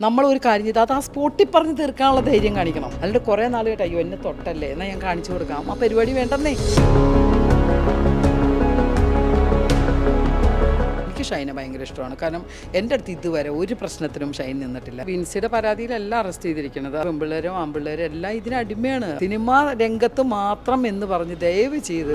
നമ്മളൊരു കാര്യം ചെയ്ത് അത് ആ സ്പോട്ടിൽ പറഞ്ഞ് തീർക്കാനുള്ള ധൈര്യം കാണിക്കണം. അല്ലാണ്ട് കുറേ നാൾ കേട്ടോ അയ്യോ എന്നെ തൊട്ടല്ലേ എന്നാൽ ഞാൻ കാണിച്ചു കൊടുക്കാം, ആ പരിപാടി വേണ്ടെന്നേ. എനിക്ക് ഷൈനെ ഭയങ്കര ഇഷ്ടമാണ്. കാരണം എൻ്റെ അടുത്ത് ഇതുവരെ ഒരു പ്രശ്നത്തിനും ഷൈൻ നിന്നിട്ടില്ല. വിൻസിയുടെ പരാതിയിലെല്ലാം അറസ്റ്റ് ചെയ്തിരിക്കുന്നത് പെൺപിള്ളേരും ആൺപിള്ളേരും എല്ലാം ഇതിന് അടിമയാണ്. സിനിമാ രംഗത്ത് മാത്രം എന്ന് പറഞ്ഞ് ദയവ് ചെയ്ത്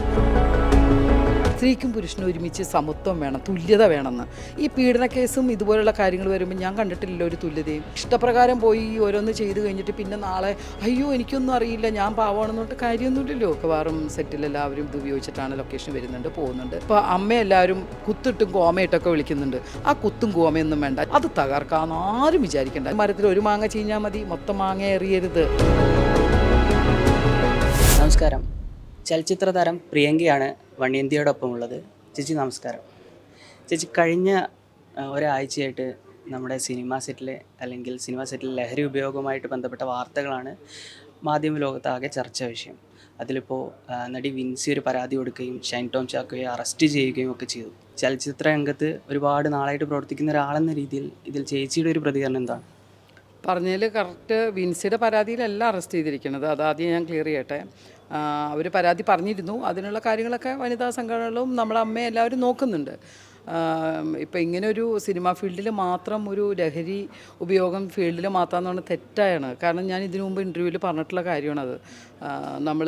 സ്ത്രീക്കും പുരുഷനും ഒരുമിച്ച് സമത്വം വേണം, തുല്യത വേണമെന്ന്. ഈ പീഡന കേസും ഇതുപോലുള്ള കാര്യങ്ങൾ വരുമ്പോൾ ഞാൻ കണ്ടിട്ടില്ല ഒരു തുല്യതയും. ഇഷ്ടപ്രകാരം പോയി ഓരോന്ന് ചെയ്ത് കഴിഞ്ഞിട്ട് പിന്നെ നാളെ അയ്യോ എനിക്കൊന്നും അറിയില്ല ഞാൻ പാവമാണെന്ന് പറഞ്ഞിട്ട് കാര്യമൊന്നുമില്ലല്ലോ. മിക്കവാറും സെറ്റിലെല്ലാവരും ഇത് ഉപയോഗിച്ചിട്ടാണ് ലൊക്കേഷൻ വരുന്നുണ്ട്, പോകുന്നുണ്ട്. ഇപ്പോൾ അമ്മയെല്ലാവരും കുത്തിട്ടും കോമയിട്ടൊക്കെ വിളിക്കുന്നുണ്ട്. ആ കുത്തും കോമയൊന്നും വേണ്ട, അത് തകർക്കാമെന്ന് ആരും വിചാരിക്കേണ്ട. മരത്തിൽ ഒരു മാങ്ങ ചീഞ്ഞാൽ മതി, മൊത്തം മാങ്ങ എറിയരുത്. നമസ്കാരം. ചലച്ചിത്ര താരം പ്രിയങ്കയാണ് വണ്യന്തിയോടൊപ്പം ഉള്ളത്. ചേച്ചി നമസ്കാരം. ചേച്ചി കഴിഞ്ഞ ഒരാഴ്ചയായിട്ട് നമ്മുടെ സിനിമാ സെറ്റിലെ ലഹരി ഉപയോഗവുമായിട്ട് ബന്ധപ്പെട്ട വാർത്തകളാണ് മാധ്യമ ലോകത്താകെ ചർച്ചാ വിഷയം. അതിലിപ്പോൾ നടി വിൻസി ഒരു പരാതി കൊടുക്കുകയും ഷൈൻ ടോം ചാക്കോയെ അറസ്റ്റ് ചെയ്യുകയും ഒക്കെ ചെയ്തു. ചലച്ചിത്ര രംഗത്ത് ഒരുപാട് നാളായിട്ട് പ്രവർത്തിക്കുന്ന ഒരാളെന്ന രീതിയിൽ ഇതിൽ ചേച്ചിയുടെ ഒരു പ്രതികരണം എന്താണ്? പറഞ്ഞതിൽ കറക്റ്റ്. വിൻസിയുടെ പരാതിയിലല്ല അറസ്റ്റ് ചെയ്തിരിക്കുന്നത്, അതാദ്യം ഞാൻ ക്ലിയർ ചെയ്യട്ടെ. അവർ പരാതി പറഞ്ഞിരുന്നു, അതിനുള്ള കാര്യങ്ങളൊക്കെ വനിതാ സംഘടനകളും നമ്മളെ അമ്മയും എല്ലാവരും നോക്കുന്നുണ്ട്. ഇപ്പം ഇങ്ങനൊരു സിനിമാ ഫീൽഡിൽ മാത്രം ഒരു ലഹരി ഉപയോഗം ഫീൽഡിൽ മാത്രമെന്ന് പറഞ്ഞാൽ തെറ്റായാണ്. കാരണം ഞാൻ ഇതിനു മുമ്പ് ഇൻ്റർവ്യൂവിൽ പറഞ്ഞിട്ടുള്ള കാര്യമാണത്. നമ്മൾ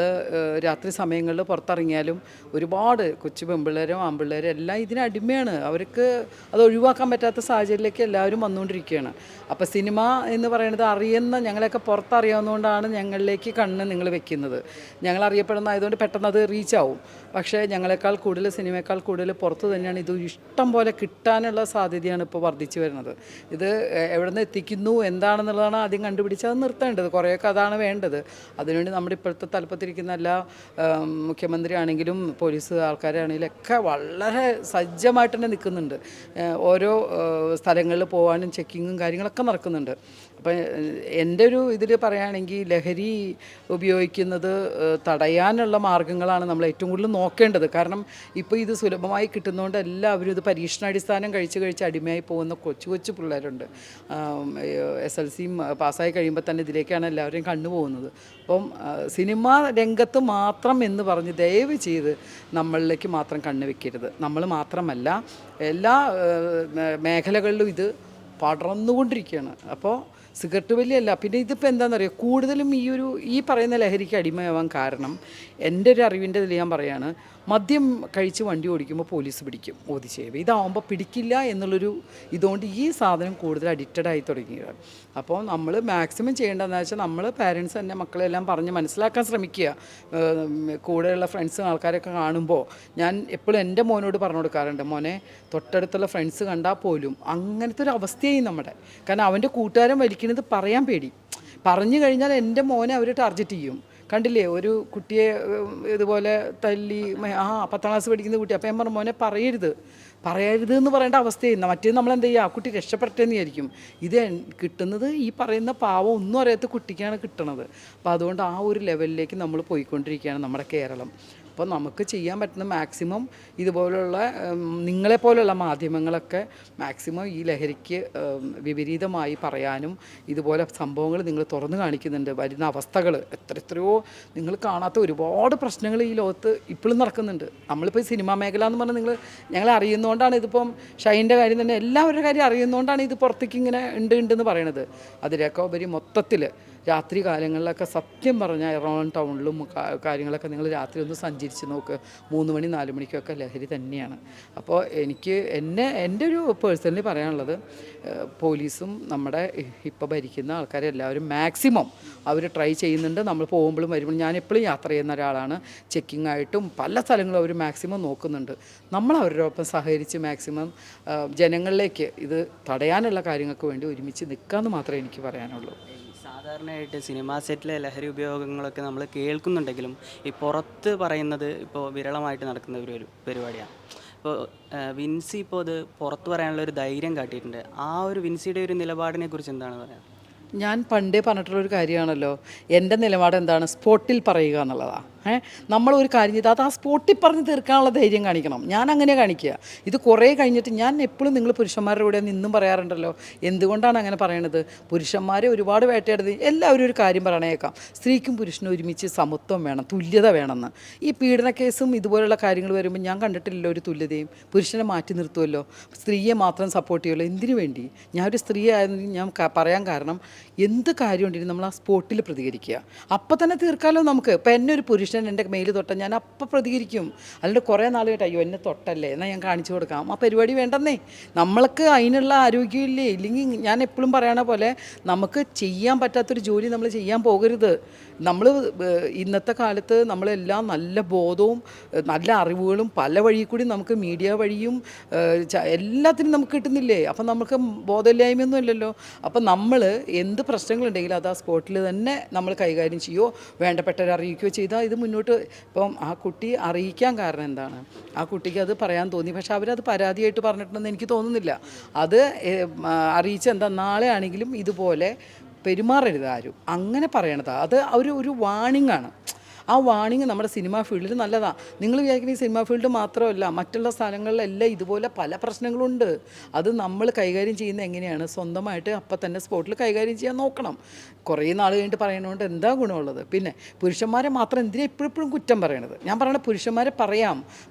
രാത്രി സമയങ്ങളിൽ പുറത്തിറങ്ങിയാലും ഒരുപാട് കൊച്ചു പെൺപിള്ളേരും ആൺപിള്ളേരും എല്ലാം ഇതിന് അടിമയാണ്. അവർക്ക് അത് ഒഴിവാക്കാൻ പറ്റാത്ത സാഹചര്യത്തിലേക്ക് എല്ലാവരും വന്നുകൊണ്ടിരിക്കുകയാണ്. അപ്പോൾ സിനിമ എന്ന് പറയുന്നത് അറിയുന്ന ഞങ്ങളെയൊക്കെ പുറത്തറിയാവുന്നതുകൊണ്ടാണ് ഞങ്ങളിലേക്ക് കണ്ണ് നിങ്ങൾ വെക്കുന്നത്. ഞങ്ങൾ അറിയപ്പെടുന്നതായതുകൊണ്ട് പെട്ടെന്ന് അത് റീച്ചാവും. പക്ഷേ ഞങ്ങളെക്കാൾ കൂടുതൽ സിനിമയേക്കാൾ കൂടുതൽ പുറത്ത് തന്നെയാണ് ഇത് ഇഷ്ടം പോലെ കിട്ടാനുള്ള സാധ്യതയാണ് ഇപ്പോൾ വർദ്ധിച്ചു വരുന്നത്. ഇത് എവിടെ നിന്ന് എത്തിക്കുന്നു എന്താണെന്നുള്ളതാണ് ആദ്യം കണ്ടുപിടിച്ച് അത് നിർത്തേണ്ടത്. കുറേയൊക്കെ അതാണ് വേണ്ടത്. അതിനുവേണ്ടി നമ്മുടെ ഇപ്പോഴത്തെ തലപ്പത്തിരിക്കുന്ന എല്ലാ മുഖ്യമന്ത്രി ആണെങ്കിലും പോലീസ് ആൾക്കാരാണെങ്കിലും ഒക്കെ വളരെ സജ്ജമായിട്ട് തന്നെ നിൽക്കുന്നുണ്ട്. ഓരോ സ്ഥലങ്ങളിൽ പോകാനും ചെക്കിങ്ങും കാര്യങ്ങളൊക്കെ നടക്കുന്നുണ്ട്. അപ്പം എൻ്റെ ഒരു ഇതിൽ പറയുകയാണെങ്കിൽ ലഹരി ഉപയോഗിക്കുന്നത് തടയാനുള്ള മാർഗ്ഗങ്ങളാണ് നമ്മൾ ഏറ്റവും കൂടുതൽ നോക്കേണ്ടത്. കാരണം ഇപ്പോൾ ഇത് സുലഭമായി കിട്ടുന്നതുകൊണ്ട് എല്ലാവരും ഇത് പരീക്ഷണാടിസ്ഥാനം കഴിച്ച് അടിമയായി പോകുന്ന കൊച്ചു പിള്ളേരുണ്ട്. SLC പാസ്സായി കഴിയുമ്പോൾ തന്നെ ഇതിലേക്കാണ് എല്ലാവരെയും കണ്ടുപോകുന്നത്. അപ്പം സിനിമാ രംഗത്ത് മാത്രം എന്ന് പറഞ്ഞ് ദയവ് ചെയ്ത് നമ്മളിലേക്ക് മാത്രം കണ്ണ് വെക്കരുത്. നമ്മൾ മാത്രമല്ല എല്ലാ മേഖലകളിലും ഇത് പടർന്നുകൊണ്ടിരിക്കുകയാണ്. അപ്പോൾ സിഗരറ്റ് വലിയല്ല, പിന്നെ ഇതിപ്പോൾ എന്താണെന്നറിയോ, കൂടുതലും ഈ പറയുന്ന ലഹരിക്ക് അടിമയാവാൻ കാരണം എൻ്റെ ഒരു അറിവിൻ്റെ ഇതിൽ ഞാൻ പറയുകയാണ്, മദ്യം കഴിച്ച് വണ്ടി ഓടിക്കുമ്പോൾ പോലീസ് പിടിക്കും ഓതിച്ചേവ്. ഇതാവുമ്പോൾ പിടിക്കില്ല എന്നുള്ളൊരു ഇതുകൊണ്ട് ഈ സാധനം കൂടുതൽ അഡിക്റ്റഡായി തുടങ്ങിയത്. അപ്പോൾ നമ്മൾ മാക്സിമം ചെയ്യേണ്ടതെന്ന് വെച്ചാൽ നമ്മൾ പാരൻസ് തന്നെ മക്കളെല്ലാം പറഞ്ഞ് മനസ്സിലാക്കാൻ ശ്രമിക്കുക. കൂടെയുള്ള ഫ്രണ്ട്സും ആൾക്കാരൊക്കെ കാണുമ്പോൾ ഞാൻ എപ്പോഴും എൻ്റെ മോനോട് പറഞ്ഞു കൊടുക്കാറുണ്ട്, മോനെ തൊട്ടടുത്തുള്ള ഫ്രണ്ട്സ് കണ്ടാൽ പോലും അങ്ങനത്തെ ഒരു അവസ്ഥയായി നമ്മുടെ. കാരണം അവൻ്റെ കൂട്ടുകാരൻ വലിക്കുന്നത് പറയാൻ പേടി. പറഞ്ഞു കഴിഞ്ഞാൽ എൻ്റെ മോനെ അവർ ടാർഗറ്റ് ചെയ്യും. കണ്ടില്ലേ ഒരു കുട്ടിയെ ഇതുപോലെ തല്ലി, 10ാം ക്ലാസ് പഠിക്കുന്ന കുട്ടി. അപ്പോൾ ഞാൻ പറഞ്ഞു മോനെ പറയരുത് എന്ന് പറയേണ്ട അവസ്ഥയായിരുന്നു. മറ്റേത് നമ്മളെന്താ ചെയ്യുക, ആ കുട്ടി രക്ഷപ്പെട്ടെന്ന് വിചാരിക്കും. ഇത് കിട്ടുന്നത് ഈ പറയുന്ന പാവം ഒന്നും അറിയാത്ത കുട്ടിക്കാണ് കിട്ടണത്. അപ്പോൾ അതുകൊണ്ട് ആ ഒരു ലെവലിലേക്ക് നമ്മൾ പോയിക്കൊണ്ടിരിക്കുകയാണ് നമ്മുടെ കേരളം. അപ്പോൾ നമുക്ക് ചെയ്യാൻ പറ്റുന്ന മാക്സിമം ഇതുപോലുള്ള നിങ്ങളെപ്പോലുള്ള മാധ്യമങ്ങളൊക്കെ മാക്സിമം ഈ ലഹരിക്ക് വിപരീതമായി പറയാനും ഇതുപോലെ സംഭവങ്ങൾ നിങ്ങൾ തുറന്നു കാണിക്കുന്നുണ്ട്. വരുന്ന അവസ്ഥകൾ എത്രയോ നിങ്ങൾ കാണാത്ത ഒരുപാട് പ്രശ്നങ്ങൾ ഈ ലോകത്ത് ഇപ്പോഴും നടക്കുന്നുണ്ട്. നമ്മളിപ്പോൾ സിനിമാ മേഖല എന്ന് പറഞ്ഞാൽ ഞങ്ങളെ അറിയുന്നതുകൊണ്ടാണ്. ഇതിപ്പം ഷൈൻ്റെ കാര്യം തന്നെ എല്ലാവരുടെ കാര്യം അറിയുന്നതുകൊണ്ടാണ് ഇത് പുറത്തേക്ക് ഇങ്ങനെ ഉണ്ടെന്ന് പറയണത്. അതിലൊക്കെ ഉപരി മൊത്തത്തിൽ രാത്രി കാലങ്ങളിലൊക്കെ സത്യം പറഞ്ഞാൽ എറണാകുളം ടൗണിലും കാര്യങ്ങളൊക്കെ നിങ്ങൾ രാത്രി ഒന്ന് സഞ്ചരിച്ച് നോക്ക്, 3 മണി 4 മണിക്കൊക്കെ ലഹരി തന്നെയാണ്. അപ്പോൾ എൻ്റെ ഒരു പേഴ്സണലി പറയാനുള്ളത്, പോലീസും നമ്മുടെ ഇപ്പോൾ ഭരിക്കുന്ന ആൾക്കാരെല്ലാവരും മാക്സിമം അവർ ട്രൈ ചെയ്യുന്നുണ്ട്. നമ്മൾ പോകുമ്പോഴും വരുമ്പോഴും ഞാൻ എപ്പോഴും യാത്ര ചെയ്യുന്ന ഒരാളാണ്. ചെക്കിംഗ് ആയിട്ടും പല സ്ഥലങ്ങളും അവർ മാക്സിമം നോക്കുന്നുണ്ട്. നമ്മൾ അവരുടെ ഒപ്പം സഹകരിച്ച് മാക്സിമം ജനങ്ങളിലേക്ക് ഇത് തടയാനുള്ള കാര്യങ്ങൾക്ക് വേണ്ടി ഒരുമിച്ച് നിൽക്കാമെന്ന് മാത്രമേ എനിക്ക് പറയാനുള്ളൂ. സാധാരണയായിട്ട് സിനിമാ സെറ്റിലെ ലഹരി ഉപയോഗങ്ങളൊക്കെ നമ്മൾ കേൾക്കുന്നുണ്ടെങ്കിലും ഈ പുറത്ത് പറയുന്നത് ഇപ്പോൾ വിരളമായിട്ട് നടക്കുന്ന ഒരു പരിപാടിയാണ്. ഇപ്പോൾ വിൻസി ഇപ്പോൾ അത് പുറത്ത് പറയാനുള്ള ഒരു ധൈര്യം കാട്ടിയിട്ടുണ്ട്. ആ ഒരു വിൻസിയുടെ ഒരു നിലപാടിനെ കുറിച്ച് എന്താണ് പറയുക? ഞാൻ പണ്ടേ പറഞ്ഞിട്ടുള്ളൊരു കാര്യമാണല്ലോ, എൻ്റെ നിലപാട് എന്താണ്, സ്പോട്ടിൽ പറയുക എന്നുള്ളതാണ്. നമ്മളൊരു കാര്യം ചെയ്താൽ അത് ആ സ്പോട്ടിൽ പറഞ്ഞ് തീർക്കാനുള്ള ധൈര്യം കാണിക്കണം. ഞാൻ അങ്ങനെ കാണിക്കുക. ഇത് കുറേ കഴിഞ്ഞിട്ട് ഞാൻ എപ്പോഴും നിങ്ങൾ പുരുഷന്മാരുടെ കൂടെ നിന്നും പറയാറുണ്ടല്ലോ, എന്തുകൊണ്ടാണ് അങ്ങനെ പറയണത്? പുരുഷന്മാരെ ഒരുപാട് വേട്ടയാടുന്നത്. എല്ലാവരും ഒരു കാര്യം പറയണേക്കാം, സ്ത്രീക്കും പുരുഷനും ഒരുമിച്ച് സമത്വം വേണം, തുല്യത വേണമെന്ന്. ഈ പീഡന കേസും ഇതുപോലുള്ള കാര്യങ്ങൾ വരുമ്പോൾ ഞാൻ കണ്ടിട്ടില്ലല്ലോ ഒരു തുല്യതയും. പുരുഷനെ മാറ്റി നിർത്തുമല്ലോ, സ്ത്രീയെ മാത്രം സപ്പോർട്ട് ചെയ്യുമല്ലോ. എന്തിനു വേണ്ടി? ഞാൻ ഒരു സ്ത്രീ ആയതെങ്കിൽ ഞാൻ പറയാൻ കാരണം, എന്ത് കാര്യം ഉണ്ടെങ്കിലും നമ്മൾ ആ സ്പോട്ടിൽ പ്രതികരിക്കുക. അപ്പം തന്നെ തീർക്കാമല്ലോ നമുക്ക്. ഇപ്പം എന്നെ ഒരു പുരുഷൻ എൻ്റെ മെയിൽ തൊട്ടാൽ ഞാൻ അപ്പം പ്രതികരിക്കും. അല്ലാണ്ട് കുറേ നാൾ കേട്ടോ, അയ്യോ എന്നെ തൊട്ടല്ലേ എന്നാൽ ഞാൻ കാണിച്ചു കൊടുക്കാം, ആ പരിപാടി വേണ്ടെന്നേ. നമ്മൾക്ക് അതിനുള്ള ആരോഗ്യമില്ലേ. ഇല്ലെങ്കിൽ ഞാൻ എപ്പോഴും പറയണ പോലെ നമുക്ക് ചെയ്യാൻ പറ്റാത്തൊരു ജോലി നമ്മൾ ചെയ്യാൻ പോകരുത്. നമ്മൾ ഇന്നത്തെ കാലത്ത് നമ്മളെല്ലാം നല്ല ബോധവും നല്ല അറിവുകളും പല വഴി കൂടി നമുക്ക് മീഡിയ വഴിയും എല്ലാത്തിനും നമുക്ക് കിട്ടുന്നില്ലേ. അപ്പം നമുക്ക് ബോധമില്ലായ്മയൊന്നും ഇല്ലല്ലോ. അപ്പം നമ്മൾ എന്ത് പ്രശ്നങ്ങളുണ്ടെങ്കിലും അത് ആ സ്പോട്ടിൽ തന്നെ നമ്മൾ കൈകാര്യം ചെയ്യുമോ വേണ്ടപ്പെട്ടവരെ അറിയിക്കുകയോ ചെയ്താൽ ഇത് മുന്നോട്ട്. ഇപ്പം ആ കുട്ടി അറിയിക്കാൻ കാരണം എന്താണ്? ആ കുട്ടിക്ക് അത് പറയാൻ തോന്നി, പക്ഷെ അവരത് പരാതിയായിട്ട് പറഞ്ഞിട്ടുണ്ടെന്ന് എനിക്ക് തോന്നുന്നില്ല. അത് അറിയിച്ച എന്താ, നാളെ ആണെങ്കിലും ഇതുപോലെ പെരുമാറരുത് ആരും, അങ്ങനെ പറയണതാണ്. അത് ഒരു വാണിംഗ് ആണ്. ആ വാണിംഗ് നമ്മുടെ സിനിമാ ഫീൽഡിൽ നല്ലതാണ്. നിങ്ങൾ വിചാരിക്കുന്ന ഈ സിനിമാ ഫീൽഡ് മാത്രമല്ല, മറ്റുള്ള സ്ഥലങ്ങളിലെല്ലാം ഇതുപോലെ പല പ്രശ്നങ്ങളുണ്ട്. അത് നമ്മൾ കൈകാര്യം ചെയ്യുന്നത് എങ്ങനെയാണ്, സ്വന്തമായിട്ട് അപ്പം തന്നെ സ്പോട്ടിൽ കൈകാര്യം ചെയ്യാൻ നോക്കണം. കുറേ നാൾ കഴിഞ്ഞിട്ട് പറയണതുകൊണ്ട് എന്താ ഗുണമുള്ളത്? പിന്നെ പുരുഷന്മാരെ മാത്രം എന്തിനാ എപ്പോഴും കുറ്റം പറയണത്? ഞാൻ പറയണത് പുരുഷന്മാരെ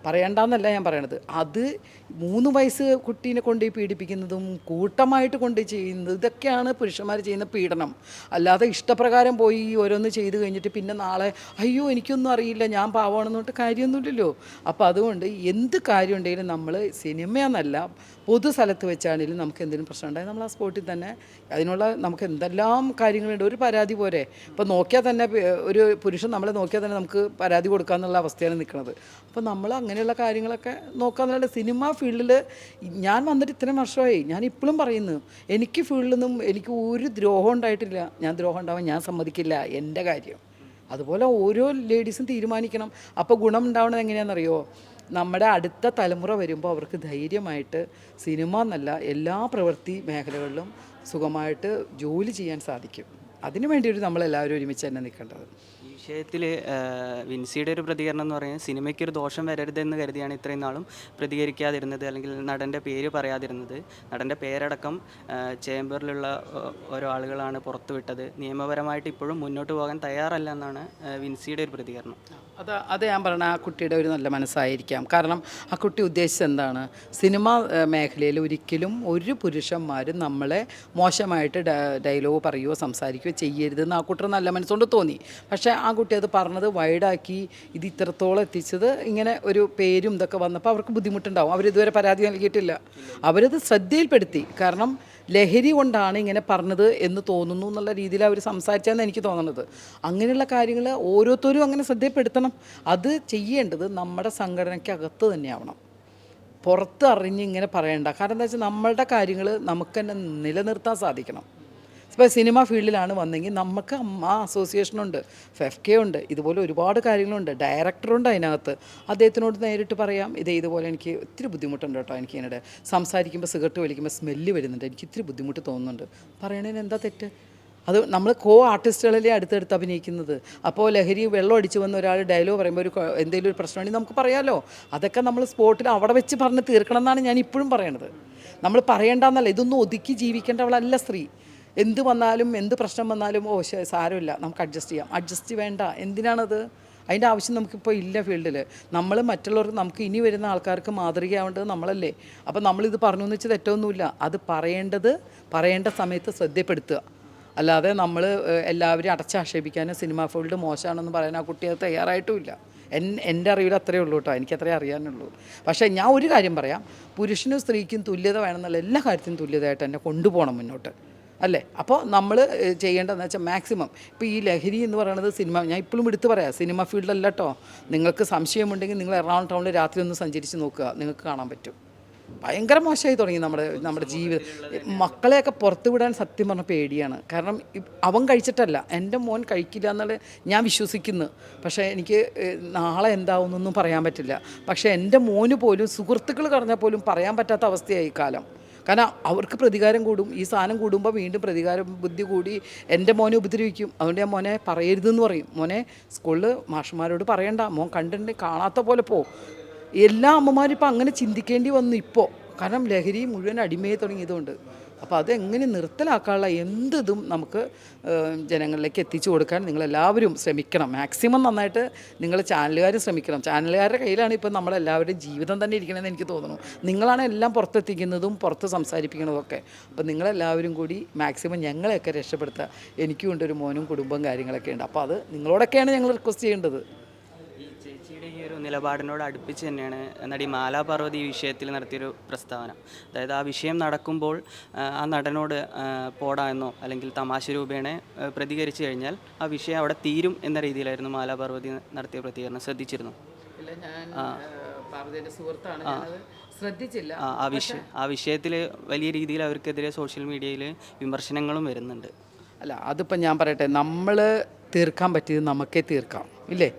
പറയണ്ടെന്നല്ല ഞാൻ പറയണത്. അത് 3 വയസ്സ് കുട്ടീനെ കൊണ്ടുപോയി പീഡിപ്പിക്കുന്നതും കൂട്ടമായിട്ട് കൊണ്ടുപോയി ചെയ്യുന്നത്, ഇതൊക്കെയാണ് പുരുഷന്മാർ ചെയ്യുന്ന പീഡനം. അല്ലാതെ ഇഷ്ടപ്രകാരം പോയി ഓരോന്ന് ചെയ്ത് കഴിഞ്ഞിട്ട് പിന്നെ നാളെ അയ്യോ എനിക്കൊന്നും അറിയില്ല ഞാൻ പാവമാണെന്ന് പറഞ്ഞിട്ട് കാര്യമൊന്നുമില്ലല്ലോ. അപ്പോൾ അതുകൊണ്ട് എന്ത് കാര്യം ഉണ്ടെങ്കിലും നമ്മൾ സിനിമയെന്നല്ല പൊതു സ്ഥലത്ത് വെച്ചാണെങ്കിലും നമുക്ക് എന്തെങ്കിലും പ്രശ്നം ഉണ്ടായി നമ്മൾ ആ സ്പോട്ടിൽ തന്നെ അതിനുള്ള നമുക്ക് എന്തെല്ലാം കാര്യങ്ങളുണ്ട്. ഒരു പരാതി പോരെ. ഇപ്പോൾ നോക്കിയാൽ തന്നെ ഒരു പുരുഷൻ നമ്മളെ നോക്കിയാൽ തന്നെ നമുക്ക് പരാതി കൊടുക്കാമെന്നുള്ള അവസ്ഥയാണ് നിൽക്കുന്നത്. അപ്പോൾ നമ്മൾ അങ്ങനെയുള്ള കാര്യങ്ങളൊക്കെ നോക്കാമെന്നുള്ള സിനിമ ഫീൽഡിൽ ഞാൻ വന്നിട്ട് ഇത്രയും വർഷമായി. ഞാൻ ഇപ്പോഴും പറയുന്നു, എനിക്ക് ഫീൽഡിൽ നിന്നും എനിക്ക് ഒരു ദ്രോഹം ഉണ്ടായിട്ടില്ല. ഞാൻ ദ്രോഹം ഉണ്ടാവാൻ ഞാൻ സമ്മതിക്കില്ല, എൻ്റെ കാര്യം. അതുപോലെ ഓരോ ലേഡീസും തീരുമാനിക്കണം. അപ്പോൾ ഗുണം ഉണ്ടാവണത് എങ്ങനെയാണെന്നറിയോ? നമ്മുടെ അടുത്ത തലമുറ വരുമ്പോൾ അവർക്ക് ധൈര്യമായിട്ട് സിനിമ എന്നല്ല എല്ലാ പ്രവൃത്തി മേഖലകളിലും സുഖമായിട്ട് ജോലി ചെയ്യാൻ സാധിക്കും. അതിനു വേണ്ടിയിട്ട് നമ്മളെല്ലാവരും ഒരുമിച്ച് തന്നെ നിൽക്കേണ്ടത്. ഈ വിഷയത്തിൽ വിൻസിയുടെ ഒരു പ്രതികരണം എന്ന് പറയുന്നത്, സിനിമയ്ക്കൊരു ദോഷം വരരുതെന്ന് കരുതിയാണ് ഇത്രയും നാളും പ്രതികരിക്കാതിരുന്നത്, അല്ലെങ്കിൽ നടൻ്റെ പേര് പറയാതിരുന്നത്. നടൻ്റെ പേരടക്കം ചേംബറിലുള്ള ഓരോ ആളുകളാണ് പുറത്തുവിട്ടത്. നിയമപരമായിട്ട് ഇപ്പോഴും മുന്നോട്ട് പോകാൻ തയ്യാറല്ല എന്നാണ് വിൻസിയുടെ ഒരു പ്രതികരണം. അത് ഞാൻ പറഞ്ഞ ആ കുട്ടിയുടെ ഒരു നല്ല മനസ്സായിരിക്കാം. കാരണം ആ കുട്ടി ഉദ്ദേശിച്ചത് എന്താണ്? സിനിമ മേഖലയിൽ ഒരിക്കലും ഒരു പുരുഷന്മാരും നമ്മളെ മോശമായിട്ട് ഡയലോഗ് പറയുകയോ സംസാരിക്കുകയോ ചെയ്യരുതെന്ന് ആ കുട്ടി നല്ല മനസ്സുകൊണ്ട് തോന്നി. പക്ഷേ ആ കുട്ടി അത് പറഞ്ഞത് വൈഡാക്കി ഇത് ഇത്രത്തോളം എത്തിച്ചത് ഇങ്ങനെ ഒരു പേരും ഇതൊക്കെ വന്നപ്പോൾ അവർക്ക് ബുദ്ധിമുട്ടുണ്ടാവും. അവരിതുവരെ പരാതി നൽകിയിട്ടില്ല. അവരത് ശ്രദ്ധയിൽപ്പെടുത്തി. കാരണം ലഹരി കൊണ്ടാണ് ഇങ്ങനെ പറഞ്ഞത് എന്ന് തോന്നുന്നു എന്നുള്ള രീതിയിൽ അവർ സംസാരിച്ചതെന്ന് എനിക്ക് തോന്നുന്നത്. അങ്ങനെയുള്ള കാര്യങ്ങൾ ഓരോരുത്തരും അങ്ങനെ ശ്രദ്ധയിൽപ്പെടുത്തണം. അത് ചെയ്യേണ്ടത് നമ്മുടെ സംഘടനയ്ക്കകത്ത് തന്നെയാവണം. പുറത്ത് അറിഞ്ഞ് ഇങ്ങനെ പറയണ്ട. കാരണം എന്താ വെച്ചാൽ നമ്മളുടെ കാര്യങ്ങൾ നമുക്ക് തന്നെ നിലനിർത്താൻ സാധിക്കണം. ഇപ്പോൾ സിനിമ ഫീൽഡിലാണ് വന്നെങ്കിൽ നമുക്ക് ആ അസോസിയേഷനുണ്ട്, ഫെഫ്കെ ഉണ്ട്, ഇതുപോലെ ഒരുപാട് കാര്യങ്ങളുണ്ട്, ഡയറക്ടറുണ്ട് അതിനകത്ത്. അദ്ദേഹത്തിനോട് നേരിട്ട് പറയാം, ഇതുപോലെ എനിക്ക് ഇത്തിരി ബുദ്ധിമുട്ടുണ്ട് കേട്ടോ, എനിക്ക് ഇതിനിടെ സംസാരിക്കുമ്പോൾ സിഗരറ്റ് വലിക്കുമ്പോൾ സ്മെല്ല് വരുന്നുണ്ട്, എനിക്ക് ഇത്തിരി ബുദ്ധിമുട്ട് തോന്നുന്നുണ്ട്. പറയണതിന് എന്താ തെറ്റ്? അത് നമ്മൾ ആർട്ടിസ്റ്റുകളല്ലേ അടുത്തടുത്ത് അഭിനയിക്കുന്നത്. അപ്പോൾ ലഹരി വെള്ളം അടിച്ച് വന്ന ഒരാൾ ഡയലോഗ് പറയുമ്പോൾ എന്തെങ്കിലും ഒരു പ്രശ്നമാണെങ്കിൽ നമുക്ക് പറയാമല്ലോ. അതൊക്കെ നമ്മൾ സ്പോട്ടിൽ അവിടെ വെച്ച് പറഞ്ഞ് തീർക്കണം എന്നാണ് ഞാൻ ഇപ്പോഴും പറയണത്. നമ്മൾ പറയേണ്ടെന്നല്ല, ഇതൊന്നും ഒതുക്കി ജീവിക്കേണ്ടവളല്ല സ്ത്രീ. എന്ത് വന്നാലും എന്ത് പ്രശ്നം വന്നാലും സാരമില്ല നമുക്ക് അഡ്ജസ്റ്റ് ചെയ്യാം. അഡ്ജസ്റ്റ് വേണ്ട. എന്തിനാണത്? അതിൻ്റെ ആവശ്യം നമുക്കിപ്പോൾ ഇല്ല ഫീൽഡിൽ. നമ്മൾ മറ്റുള്ളവർക്ക് നമുക്ക് ഇനി വരുന്ന ആൾക്കാർക്ക് മാതൃകയാവേണ്ടത് നമ്മളല്ലേ. അപ്പോൾ നമ്മളിത് പറഞ്ഞു എന്ന് വെച്ച് തെറ്റൊന്നുമില്ല. അത് പറയേണ്ട സമയത്ത് ശ്രദ്ധപ്പെടുത്തുക. അല്ലാതെ നമ്മൾ എല്ലാവരും അടച്ചാക്ഷേപിക്കാനും സിനിമാ ഫീൽഡ് മോശമാണെന്ന് പറയാൻ ആ കുട്ടി അത് തയ്യാറായിട്ടുമില്ല. എൻ്റെ അറിവിൽ അത്രയേ ഉള്ളൂ കേട്ടോ, എനിക്കത്രേ അറിയാനുള്ളൂ. പക്ഷേ ഞാൻ ഒരു കാര്യം പറയാം, പുരുഷനും സ്ത്രീക്കും തുല്യത വേണമെന്നുള്ള എല്ലാ കാര്യത്തിനും തുല്യതയായിട്ട് തന്നെ കൊണ്ടുപോകണം മുന്നോട്ട്, അല്ലേ? അപ്പോൾ നമ്മൾ ചെയ്യേണ്ടതെന്ന് വെച്ചാൽ മാക്സിമം ഇപ്പോൾ ഈ ലഹരി എന്ന് പറയുന്നത് ഞാൻ ഇപ്പോഴും എടുത്ത് പറയാം, സിനിമ ഫീൽഡല്ല കേട്ടോ. നിങ്ങൾക്ക് സംശയമുണ്ടെങ്കിൽ നിങ്ങൾ എറണാകുളം ടൗണിൽ രാത്രി ഒന്ന് സഞ്ചരിച്ച് നോക്കുക, നിങ്ങൾക്ക് കാണാൻ പറ്റും. ഭയങ്കര മോശമായി തുടങ്ങി നമ്മുടെ ജീവിതം. മക്കളെയൊക്കെ പുറത്ത് വിടാൻ സത്യം പറഞ്ഞ പേടിയാണ്. കാരണം അവൻ കഴിച്ചിട്ടല്ല, എൻ്റെ മോൻ കഴിക്കില്ല എന്നുള്ളത് ഞാൻ വിശ്വസിക്കുന്നു. പക്ഷേ എനിക്ക് നാളെ എന്താവുന്നൊന്നും പറയാൻ പറ്റില്ല. പക്ഷേ എൻ്റെ മോന് പോലും സുഹൃത്തുക്കൾ പറഞ്ഞാൽ പോലും പറയാൻ പറ്റാത്ത അവസ്ഥയായി കാലം. കാരണം അവർക്ക് പ്രതികാരം കൂടും. ഈ സാധനം കൂടുമ്പോൾ വീണ്ടും പ്രതികാര ബുദ്ധി കൂടി എൻ്റെ മോനെ ഉപദ്രവിക്കും. അതുകൊണ്ട് ഞാൻ മോനെ പറയരുതെന്ന് പറയും. മോനെ സ്കൂളിൽ മാഷന്മാരോട് പറയണ്ട, മോൻ കണ്ടിട്ടുണ്ടെങ്കിൽ കാണാത്ത പോലെ പോ. എല്ലാ അമ്മമാരും ഇപ്പോൾ അങ്ങനെ ചിന്തിക്കേണ്ടി വന്നു ഇപ്പോൾ. കാരണം ലഹരി മുഴുവൻ അടിമയെ തുടങ്ങിയതുകൊണ്ട്. അപ്പോൾ അതെങ്ങനെ നിർത്തലാക്കാനുള്ള എന്തിതും നമുക്ക് ജനങ്ങളിലേക്ക് എത്തിച്ചു കൊടുക്കാൻ നിങ്ങളെല്ലാവരും ശ്രമിക്കണം. മാക്സിമം നന്നായിട്ട് നിങ്ങൾ ചാനലുകാരും ശ്രമിക്കണം. ചാനലുകാരുടെ കയ്യിലാണ് ഇപ്പോൾ നമ്മളെല്ലാവരുടെയും ജീവിതം തന്നെ ഇരിക്കണമെന്ന് എനിക്ക് തോന്നുന്നു. നിങ്ങളാണ് എല്ലാം പുറത്തെത്തിക്കുന്നതും പുറത്ത് സംസാരിപ്പിക്കുന്നതൊക്കെ. അപ്പോൾ നിങ്ങളെല്ലാവരും കൂടി മാക്സിമം ഞങ്ങളെയൊക്കെ രക്ഷപ്പെടുത്തുക. എനിക്കും ഉണ്ട് ഒരു മോനും കുടുംബവും കാര്യങ്ങളൊക്കെ ഉണ്ട്. അപ്പോൾ അത് നിങ്ങളോടൊക്കെയാണ് ഞങ്ങൾ റിക്വസ്റ്റ് ചെയ്യേണ്ടത്. ചേച്ചിയുടെ ഈ ഒരു നിലപാടിനോട് അടുപ്പിച്ച് തന്നെയാണ് നടി മാലാ പാർവതി ഈ വിഷയത്തിൽ നടത്തിയൊരു പ്രസ്താവന. അതായത് ആ വിഷയം നടക്കുമ്പോൾ ആ നടനോട് പോടാ എന്നോ അല്ലെങ്കിൽ തമാശ രൂപേണ പ്രതികരിച്ചു കഴിഞ്ഞാൽ ആ വിഷയം അവിടെ തീരും എന്ന രീതിയിലായിരുന്നു മാലാ പാർവതി നടത്തിയ പ്രതികരണം. ശ്രദ്ധിച്ചിരുന്നു? ശ്രദ്ധിച്ചില്ല. ആ വിഷയത്തിൽ വലിയ രീതിയിൽ അവർക്കെതിരെ സോഷ്യൽ മീഡിയയിൽ വിമർശനങ്ങളും വരുന്നുണ്ട്. അല്ല, അതിപ്പോൾ ഞാൻ പറയട്ടെ, നമ്മൾ തീർക്കാൻ പറ്റിയത് നമുക്കേ തീർക്കാം, ഇല്ലേ?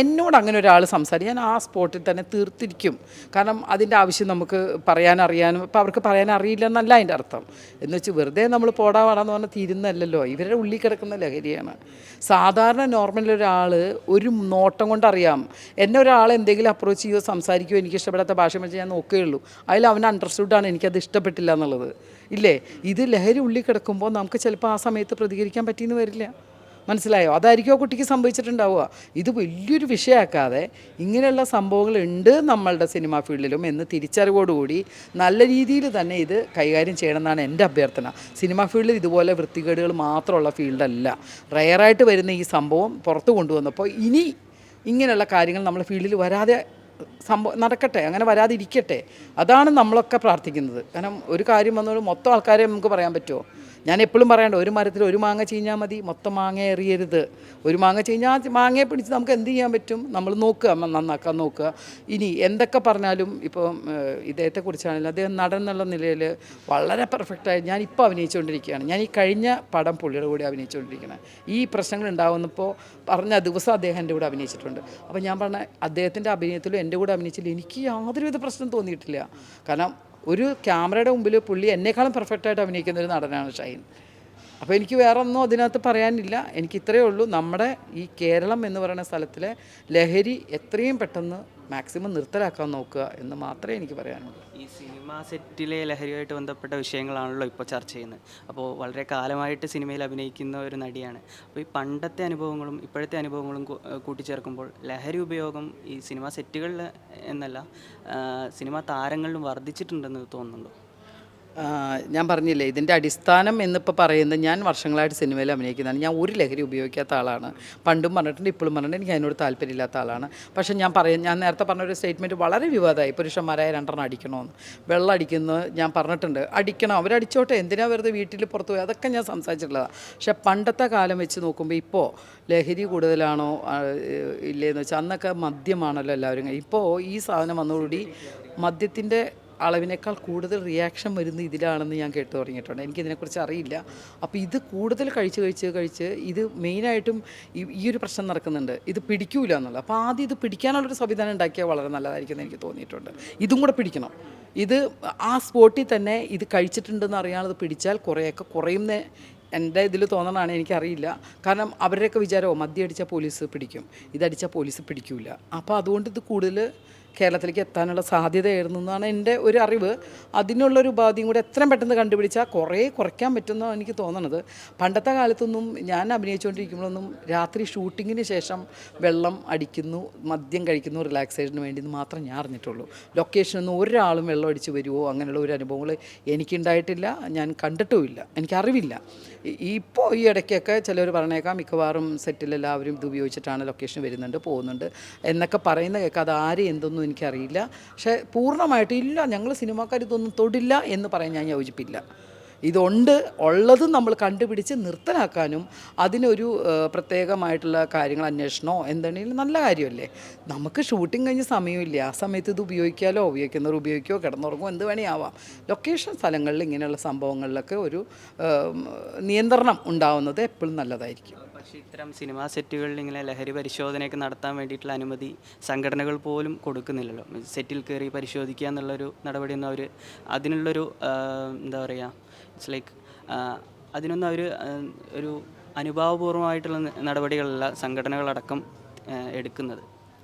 എന്നോട് അങ്ങനെ ഒരാൾ ഞാൻ ആ സ്പോട്ടിൽ തന്നെ തീർത്തിരിക്കും. കാരണം അതിൻ്റെ ആവശ്യം നമുക്ക് പറയാനറിയാനും ഇപ്പോൾ അവർക്ക് പറയാനറിയില്ല എന്നല്ല അതിൻ്റെ അർത്ഥം. എന്ന് വെച്ച് വെറുതെ നമ്മൾ പോടാ പാടാന്ന് പറഞ്ഞാൽ തീരുന്നതല്ലല്ലോ. ഇവരുടെ ഉള്ളിൽ കിടക്കുന്ന ലഹരിയാണ്. സാധാരണ നോർമൽ ഒരാൾ ഒരു നോട്ടം കൊണ്ടറിയാം. എന്നെ ഒരാൾ എന്തെങ്കിലും അപ്രോച്ച് ചെയ്യുകയോ സംസാരിക്കുകയോ എനിക്ക് ഇഷ്ടപ്പെടാത്ത ഭാഷ വെച്ച് ഞാൻ നോക്കുകയുള്ളൂ. അതിൽ അവൻ അണ്ടർസ്റ്റുഡാണ് എനിക്കത് ഇഷ്ടപ്പെട്ടില്ല എന്നുള്ളത്, ഇല്ലേ? ഇത് ലഹരി ഉള്ളിൽ കിടക്കുമ്പോൾ നമുക്ക് ചിലപ്പോൾ ആ സമയത്ത് പ്രതികരിക്കാൻ പറ്റിയെന്ന് വരില്ല. മനസ്സിലായോ? അതായിരിക്കും ആ കുട്ടിക്ക് സംഭവിച്ചിട്ടുണ്ടാവുക. ഇത് വലിയൊരു വിഷയമാക്കാതെ ഇങ്ങനെയുള്ള സംഭവങ്ങളുണ്ട് നമ്മളുടെ സിനിമാ ഫീൽഡിലും എന്ന് തിരിച്ചറിവോടുകൂടി നല്ല രീതിയിൽ തന്നെ ഇത് കൈകാര്യം ചെയ്യണമെന്നാണ് എൻ്റെ അഭ്യർത്ഥന. സിനിമാ ഫീൽഡിൽ ഇതുപോലെ വൃത്തികേടുകൾ മാത്രമുള്ള ഫീൽഡല്ല. റയറായിട്ട് വരുന്ന ഈ സംഭവം പുറത്ത് കൊണ്ടുവന്നപ്പോൾ ഇനി ഇങ്ങനെയുള്ള കാര്യങ്ങൾ നമ്മുടെ ഫീൽഡിൽ വരാതെ നടക്കട്ടെ, അങ്ങനെ വരാതിരിക്കട്ടെ. അതാണ് നമ്മളൊക്കെ പ്രാർത്ഥിക്കുന്നത്. കാരണം ഒരു കാര്യം വന്നോട് മൊത്തം ആൾക്കാരെ നമുക്ക് പറയാൻ പറ്റുമോ? ഞാൻ എപ്പോഴും പറയണ്ട, ഒരു മരത്തിൽ ഒരു മാങ്ങ ചീഞ്ഞാൽ മതി, മൊത്തം മാങ്ങ എറിയരുത്. ഒരു മാങ്ങ ചീഞ്ഞാൽ മാങ്ങയെ പിടിച്ച് നമുക്ക് എന്ത് ചെയ്യാൻ പറ്റും? നമ്മൾ നോക്കുക, നന്നാക്കാൻ നോക്കുക. ഇനി എന്തൊക്കെ പറഞ്ഞാലും ഇപ്പോൾ ഇദ്ദേഹത്തെക്കുറിച്ചാണെങ്കിലും അദ്ദേഹം നടൻ എന്നുള്ള നിലയിൽ വളരെ പെർഫെക്റ്റായി ഞാനിപ്പോൾ അഭിനയിച്ചുകൊണ്ടിരിക്കുകയാണ്. ഞാൻ ഈ കഴിഞ്ഞ പടം പുള്ളിയുടെ കൂടെ അഭിനയിച്ചുകൊണ്ടിരിക്കുകയാണ്. ഈ പ്രശ്നങ്ങൾ ഉണ്ടാകുന്നപ്പോൾ പറഞ്ഞ ദിവസം അദ്ദേഹം എൻ്റെ കൂടെ അഭിനയിച്ചിട്ടുണ്ട്. അപ്പോൾ ഞാൻ പറഞ്ഞ അദ്ദേഹത്തിൻ്റെ അഭിനയത്തിലും എൻ്റെ കൂടെ അഭിനയിച്ചില്ല എനിക്ക് യാതൊരുവിധ പ്രശ്നം തോന്നിയിട്ടില്ല. കാരണം ഒരു ക്യാമറയുടെ മുമ്പിൽ പുള്ളി എന്നെക്കാളും പെർഫെക്റ്റായിട്ട് അഭിനയിക്കുന്ന ഒരു നടനാണ് ഷൈൻ. അപ്പോൾ എനിക്ക് വേറെ ഒന്നും അതിനകത്ത് പറയാനില്ല. എനിക്ക് ഇത്രയേ ഉള്ളൂ, നമ്മുടെ ഈ കേരളം എന്ന് പറയുന്ന സ്ഥലത്തിലെ ലഹരി എത്രയും പെട്ടെന്ന് മാക്സിമം നിർത്തലാക്കാൻ നോക്കുക എന്ന് മാത്രമേ എനിക്ക് പറയാനുള്ളൂ. ഈ സിനിമാ സെറ്റിലെ ലഹരിയുമായിട്ട് ബന്ധപ്പെട്ട വിഷയങ്ങളാണല്ലോ ഇപ്പോൾ ചർച്ച ചെയ്യുന്നത്. അപ്പോൾ വളരെ കാലമായിട്ട് സിനിമയിൽ അഭിനയിക്കുന്ന ഒരു നടിയാണ്. അപ്പോൾ ഈ പണ്ടത്തെ അനുഭവങ്ങളും ഇപ്പോഴത്തെ അനുഭവങ്ങളും കൂട്ടിച്ചേർക്കുമ്പോൾ ലഹരി ഉപയോഗം ഈ സിനിമാ സെറ്റുകളിൽ എന്നല്ല സിനിമാ താരങ്ങളിലും വർദ്ധിച്ചിട്ടുണ്ടെന്ന് തോന്നുന്നുണ്ടോ? ഞാൻ പറഞ്ഞില്ലേ, ഇതിൻ്റെ അടിസ്ഥാനം എന്നിപ്പോൾ പറയുന്നത് ഞാൻ വർഷങ്ങളായിട്ട് സിനിമയിൽ അഭിനയിക്കുന്നതാണ്. ഞാൻ ഒരു ലഹരി ഉപയോഗിക്കാത്ത ആളാണ്. പണ്ടും പറഞ്ഞിട്ടുണ്ട്, ഇപ്പോഴും പറഞ്ഞിട്ടുണ്ട്. എനിക്ക് അതിനോട് താല്പര്യമില്ലാത്ത ആളാണ്. പക്ഷേ ഞാൻ നേരത്തെ പറഞ്ഞൊരു സ്റ്റേറ്റ്മെൻറ്റ് വളരെ വിവാദമായി. പുരുഷന്മാരായ 2 അടിക്കണമെന്ന്. വെള്ളം അടിക്കുന്നത് ഞാൻ പറഞ്ഞിട്ടുണ്ട്, അടിക്കണം, അവരടിച്ചോട്ടെ, എന്തിനാ വെറുതെ വീട്ടിൽ പുറത്ത് പോയി, അതൊക്കെ ഞാൻ സംസാരിച്ചിട്ടുള്ളതാണ്. പക്ഷേ പണ്ടത്തെ കാലം വെച്ച് നോക്കുമ്പോൾ ഇപ്പോൾ ലഹരി കൂടുതലാണോ ഇല്ലേന്ന് വെച്ചാൽ അന്നൊക്കെ മദ്യമാണല്ലോ എല്ലാവരും. ഇപ്പോൾ ഈ സാധനം വന്നതോടുകൂടി മദ്യത്തിൻ്റെ അളവിനേക്കാൾ കൂടുതൽ റിയാക്ഷൻ വരുന്ന ഇതിലാണെന്ന് ഞാൻ കേട്ടു തുടങ്ങിയിട്ടുണ്ട്. എനിക്കിതിനെക്കുറിച്ച് അറിയില്ല. അപ്പോൾ ഇത് കൂടുതൽ കഴിച്ച് ഇത് മെയിനായിട്ടും ഈ ഒരു പ്രശ്നം നടക്കുന്നുണ്ട്, ഇത് പിടിക്കൂല എന്നുള്ളത്. അപ്പോൾ ആദ്യം ഇത് പിടിക്കാനുള്ളൊരു സംവിധാനം ഉണ്ടാക്കിയാൽ വളരെ നല്ലതായിരിക്കും എന്ന് എനിക്ക് തോന്നിയിട്ടുണ്ട്. ഇതും കൂടെ പിടിക്കണം. ഇത് ആ സ്പോട്ടിൽ തന്നെ ഇത് കഴിച്ചിട്ടുണ്ടെന്ന് അറിയാതെ പിടിച്ചാൽ കുറേയൊക്കെ കുറയുന്ന എൻ്റെ ഇതിൽ തോന്നണതാണ്, എനിക്കറിയില്ല. കാരണം അവരുടെയൊക്കെ വിചാരമോ മദ്യം അടിച്ചാൽ പോലീസ് പിടിക്കും, ഇതടിച്ചാൽ പോലീസ് പിടിക്കില്ല. അപ്പോൾ അതുകൊണ്ട് ഇത് കൂടുതൽ കേരളത്തിലേക്ക് എത്താനുള്ള സാധ്യതയായിരുന്നു എന്നാണ് എൻ്റെ ഒരു അറിവ്. അതിനുള്ളൊരു ഉപാധിയും കൂടെ എത്രയും പെട്ടെന്ന് കണ്ടുപിടിച്ചാൽ കുറയ്ക്കാൻ പറ്റുമെന്നാണ് എനിക്ക് തോന്നണത്. പണ്ടത്തെ കാലത്തൊന്നും ഞാൻ അഭിനയിച്ചുകൊണ്ടിരിക്കുമ്പോഴൊന്നും രാത്രി ഷൂട്ടിങ്ങിന് ശേഷം വെള്ളം അടിക്കുന്നു, മദ്യം കഴിക്കുന്നു റിലാക്സേഷന് വേണ്ടി എന്ന് മാത്രം ഞാൻ അറിഞ്ഞിട്ടുള്ളൂ. ലൊക്കേഷനൊന്നും ഒരാളും വെള്ളം അടിച്ച് വരുമോ അങ്ങനെയുള്ള ഒരു അനുഭവങ്ങൾ എനിക്കുണ്ടായിട്ടില്ല, ഞാൻ കണ്ടിട്ടുമില്ല, എനിക്കറിവില്ല. ഇപ്പോൾ ഈ ഇടയ്ക്കൊക്കെ ചിലർ പറഞ്ഞേക്കാം മിക്കവാറും സെറ്റിലെല്ലാവരും ഇത് ഉപയോഗിച്ചിട്ടാണ് ലൊക്കേഷൻ വരുന്നുണ്ട് പോകുന്നുണ്ട് എന്നൊക്കെ പറയുന്ന കേൾക്കാം. അത് ആര് എന്തൊന്നും എനിക്കറിയില്ല. പക്ഷേ പൂർണ്ണമായിട്ട് ഇല്ല, ഞങ്ങൾ സിനിമാക്കാർ ഇതൊന്നും തൊടില്ല എന്ന് പറയാൻ ഞാൻ യോജിപ്പില്ല. ഉള്ളത് നമ്മൾ കണ്ടുപിടിച്ച് നിർത്തലാക്കാനും അതിനൊരു പ്രത്യേകമായിട്ടുള്ള കാര്യങ്ങൾ അന്വേഷണമോ എന്തെങ്കിലും നല്ല കാര്യമല്ലേ. നമുക്ക് ഷൂട്ടിംഗ് കഴിഞ്ഞ സമയമില്ല, ആ സമയത്ത് ഇത് ഉപയോഗിക്കാമല്ലോ, ഉപയോഗിക്കുന്നവർ ഉപയോഗിക്കുകയോ കിടന്നുറങ്ങുമോ എന്ത് വേണേ ആവാം. ലൊക്കേഷൻ സ്ഥലങ്ങളിൽ ഇങ്ങനെയുള്ള സംഭവങ്ങളിലൊക്കെ ഒരു നിയന്ത്രണം ഉണ്ടാവുന്നത് എപ്പോഴും നല്ലതായിരിക്കും. പക്ഷേ ഇത്തരം സിനിമാ സെറ്റുകളിൽ ഇങ്ങനെ ലഹരി പരിശോധനയൊക്കെ നടത്താൻ വേണ്ടിയിട്ടുള്ള അനുമതി സംഘടനകൾ പോലും കൊടുക്കുന്നില്ലല്ലോ. സെറ്റിൽ കയറി പരിശോധിക്കുക എന്നുള്ളൊരു നടപടിയൊന്നും അവർ അതിനുള്ളൊരു എന്താ പറയുക, ഇറ്റ്സ് ലൈക്ക് അതിനൊന്നും അവർ ഒരു അനുഭാവപൂർവമായിട്ടുള്ള നടപടികളല്ല സംഘടനകളടക്കം എടുക്കുന്നത്.